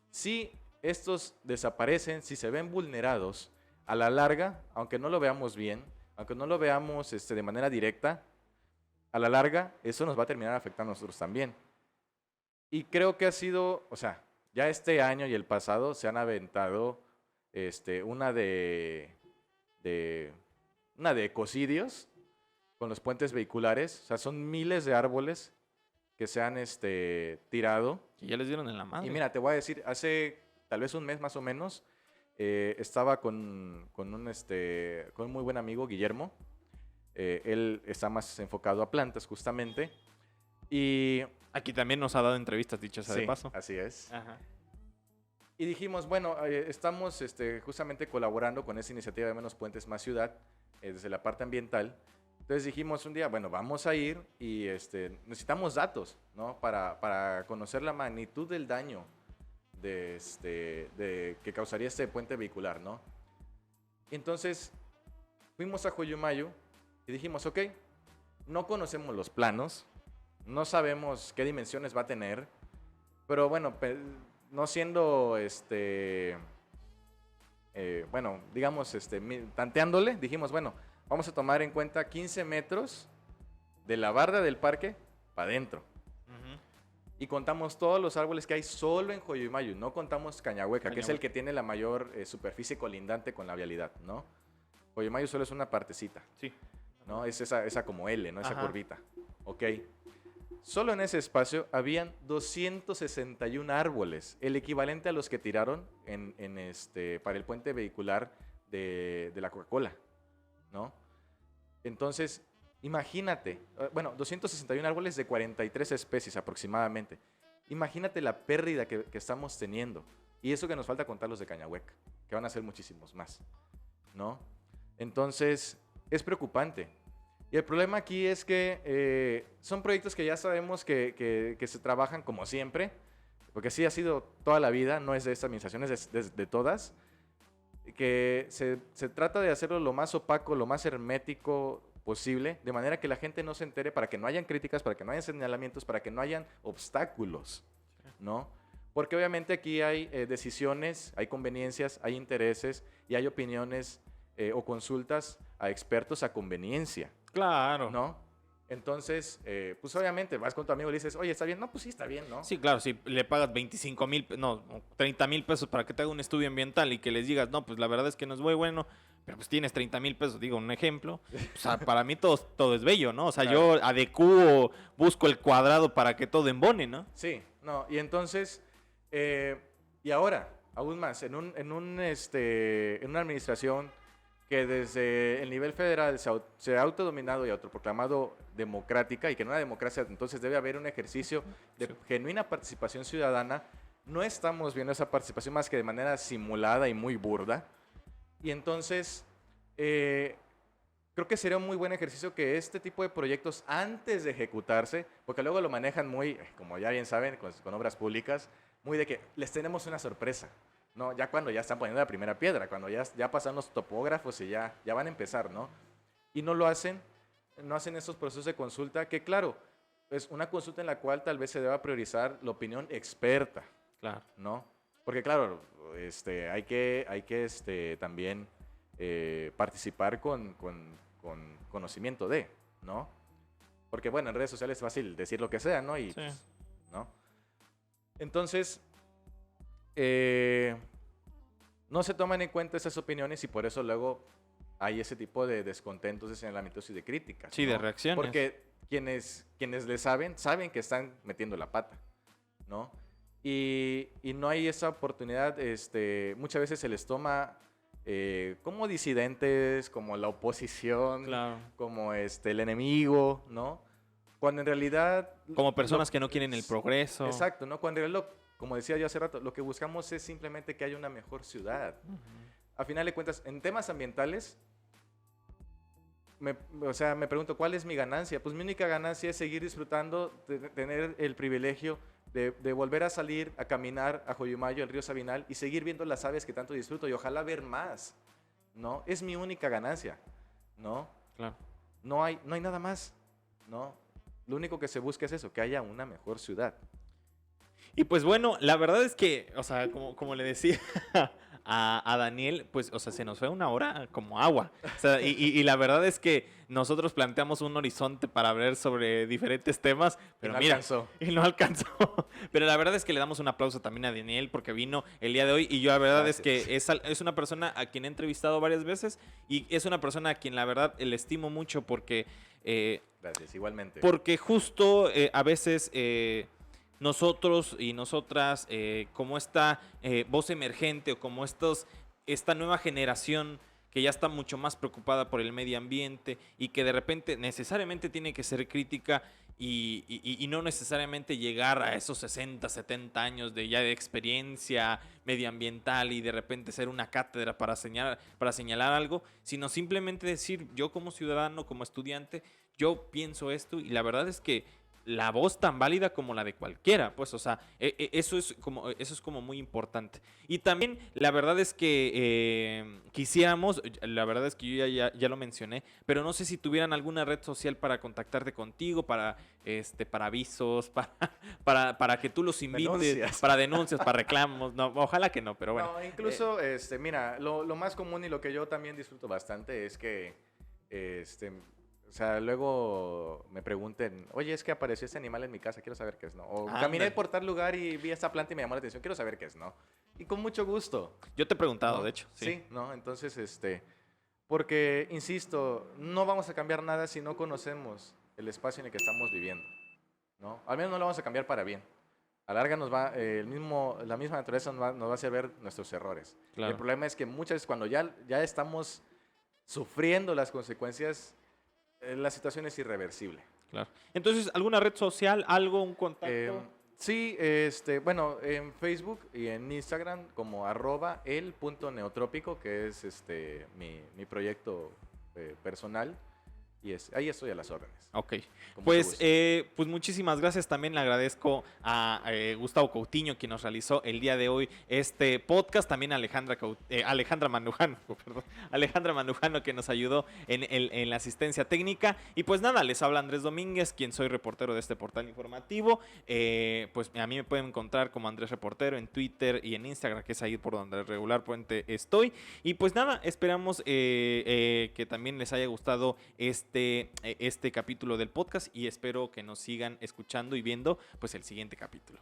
Speaker 2: si estos desaparecen, si se ven vulnerados, a la larga, aunque no lo veamos bien, aunque no lo veamos de manera directa, a la larga eso nos va a terminar afectando a nosotros también. Y creo que ha sido, o sea, ya este año y el pasado se han aventado una de ecocidios con los puentes vehiculares. O sea, son miles de árboles que se han tirado.
Speaker 1: Y ya les dieron en la madre.
Speaker 2: Y mira, te voy a decir, hace tal vez un mes más o menos, estaba con un muy buen amigo, Guillermo. Él está más enfocado a plantas, justamente. Y
Speaker 1: Aquí también nos ha dado entrevistas, dicho sea de
Speaker 2: sí,
Speaker 1: paso.
Speaker 2: así es.
Speaker 1: Ajá.
Speaker 2: Y dijimos, bueno, estamos justamente colaborando con esa iniciativa de Menos Puentes Más Ciudad, desde la parte ambiental. Entonces dijimos un día, bueno, vamos a ir y necesitamos datos, ¿no? Para conocer la magnitud del daño que causaría este puente vehicular, ¿no? Entonces fuimos a Joyumayo y dijimos, ok, no conocemos los planos, no sabemos qué dimensiones va a tener, pero bueno, no siendo, bueno, digamos, tanteándole, dijimos, bueno, vamos a tomar en cuenta 15 metros de la barda del parque para adentro. Y contamos todos los árboles que hay solo en Joyumayo, no contamos Cañahueca, que es el que tiene la mayor superficie colindante con la vialidad, ¿no? Joyumayo solo es una partecita.
Speaker 1: Sí.
Speaker 2: ¿No? Es esa como L, ¿no? Esa
Speaker 1: Ajá.
Speaker 2: curvita. Ok. Solo en ese espacio habían 261 árboles, el equivalente a los que tiraron para el puente vehicular de la Coca-Cola, ¿no? Entonces, imagínate, bueno, 261 árboles de 43 especies aproximadamente. Imagínate la pérdida que estamos teniendo. Y eso que nos falta contar los de Cañahuec, que van a ser muchísimos más, ¿no? Entonces, es preocupante. Y el problema aquí es que son proyectos que ya sabemos que se trabajan como siempre, porque así ha sido toda la vida, no es de esta administración, es de todas, que se trata de hacerlo lo más opaco, lo más hermético posible, de manera que la gente no se entere, para que no hayan críticas, para que no hayan señalamientos, para que no hayan obstáculos, ¿no? Porque obviamente aquí hay decisiones, hay conveniencias, hay intereses y hay opiniones o consultas a expertos a conveniencia.
Speaker 1: Claro.
Speaker 2: ¿No? Entonces, pues obviamente vas con tu amigo y le dices, oye, ¿está bien? No, pues sí, está bien, ¿no?
Speaker 1: Sí, claro, si le pagas 25,000, no, 30,000 pesos para que te haga un estudio ambiental y que les digas, no, pues la verdad es que no es muy bueno, pero pues tienes 30,000 pesos, digo, un ejemplo. O sea, para mí todo es bello, ¿no? O sea,
Speaker 2: Claro.
Speaker 1: yo adecuo, busco el cuadrado para que todo embone, ¿no?
Speaker 2: Sí, no, y entonces, y ahora, aún más, en una administración que desde el nivel federal se ha autodominado y autoproclamado democrática, y que en una democracia entonces debe haber un ejercicio de genuina participación ciudadana, no estamos viendo esa participación más que de manera simulada y muy burda. Y entonces, creo que sería un muy buen ejercicio que este tipo de proyectos, antes de ejecutarse, porque luego lo manejan muy, como ya bien saben, con obras públicas, muy de que les tenemos una sorpresa. No, ya cuando ya están poniendo la primera piedra, cuando ya pasan los topógrafos y ya van a empezar, ¿no? Y no lo hacen, no hacen esos procesos de consulta que, claro, es una consulta en la cual tal vez se deba priorizar la opinión experta,
Speaker 1: Claro.
Speaker 2: ¿no? Porque claro, hay que también participar con conocimiento de, ¿no? Porque bueno, en redes sociales es fácil decir lo que sea, ¿no? Y,
Speaker 1: Sí.
Speaker 2: pues, ¿no? Entonces, no se toman en cuenta esas opiniones y por eso luego hay ese tipo de descontentos, de señalamientos y de críticas.
Speaker 1: Sí, de
Speaker 2: ¿no?
Speaker 1: reacciones.
Speaker 2: Porque quienes le saben que están metiendo la pata, ¿no? Y no hay esa oportunidad, muchas veces se les toma como disidentes, como la oposición,
Speaker 1: Claro.
Speaker 2: como el enemigo, ¿no? Cuando en realidad...
Speaker 1: Como personas que no quieren el progreso.
Speaker 2: Exacto, ¿no? Cuando en realidad, como decía yo hace rato, lo que buscamos es simplemente que haya una mejor ciudad. A final de cuentas, en temas ambientales, me pregunto, ¿cuál es mi ganancia? Pues mi única ganancia es seguir disfrutando, de tener el privilegio de volver a salir, a caminar a Joyumayo, el río Sabinal, y seguir viendo las aves que tanto disfruto, y ojalá ver más, ¿no? Es mi única ganancia, ¿no?
Speaker 1: Claro.
Speaker 2: No hay nada más, ¿no? Lo único que se busca es eso, que haya una mejor ciudad.
Speaker 1: Y pues bueno, la verdad es que, o sea, como le decía a Daniel, pues, o sea, se nos fue una hora como agua. O sea, y la verdad es que nosotros planteamos un horizonte para ver sobre diferentes temas, pero
Speaker 2: no
Speaker 1: mira,
Speaker 2: alcanzó.
Speaker 1: y no alcanzó. Pero la verdad es que le damos un aplauso también a Daniel porque vino el día de hoy y yo la verdad
Speaker 2: Gracias.
Speaker 1: es que es una persona a quien he entrevistado varias veces y es una persona a quien la verdad le estimo mucho porque...
Speaker 2: Gracias, igualmente.
Speaker 1: Porque justo a veces nosotros y nosotras, como esta voz emergente o como esta nueva generación que ya está mucho más preocupada por el medio ambiente y que de repente necesariamente tiene que ser crítica y no necesariamente llegar a esos 60, 70 años de experiencia medioambiental y de repente ser una cátedra para señalar algo, sino simplemente decir, yo como ciudadano, como estudiante, yo pienso esto y la verdad es que la voz tan válida como la de cualquiera, pues, o sea, eso es como muy importante. Y también la verdad es que quisiéramos, la verdad es que yo ya lo mencioné, pero no sé si tuvieran alguna red social para contactarte contigo, para avisos, para que tú los invites,
Speaker 2: Denuncias.
Speaker 1: para denuncias, para reclamos, no, ojalá que no, pero bueno.
Speaker 2: No, incluso, mira, lo más común y lo que yo también disfruto bastante es que, o sea, luego me pregunten, oye, es que apareció este animal en mi casa, quiero saber qué es, ¿no? O caminé por tal lugar y vi esta planta y me llamó la atención, quiero saber qué es, ¿no? Y con mucho gusto.
Speaker 1: Yo te he preguntado,
Speaker 2: ¿no?
Speaker 1: de hecho. Sí.
Speaker 2: Sí, ¿no? Entonces, porque, insisto, no vamos a cambiar nada si no conocemos el espacio en el que estamos viviendo, ¿no? Al menos no lo vamos a cambiar para bien. A la larga la misma naturaleza nos va a hacer ver nuestros errores.
Speaker 1: Claro.
Speaker 2: El problema es que muchas veces cuando ya estamos sufriendo las consecuencias, la situación es irreversible.
Speaker 1: Claro. Entonces, ¿alguna red social, algo, un contacto?
Speaker 2: Sí, bueno, en Facebook y en Instagram como @el.neotrópico, que es mi proyecto personal. Y ahí estoy a las órdenes.
Speaker 1: Ok.
Speaker 2: Con
Speaker 1: Pues,
Speaker 2: mucho gusto.
Speaker 1: pues muchísimas gracias. También le agradezco a Gustavo Coutinho, quien nos realizó el día de hoy este podcast. También a Alejandra Manujano, perdón. Alejandra Manujano, que nos ayudó en la asistencia técnica. Y pues nada, les habla Andrés Domínguez, quien soy reportero de este portal informativo. Pues a mí me pueden encontrar como Andrés Reportero en Twitter y en Instagram, que es ahí por donde regularmente estoy. Y pues nada, esperamos que también les haya gustado este capítulo del podcast y espero que nos sigan escuchando y viendo pues el siguiente capítulo.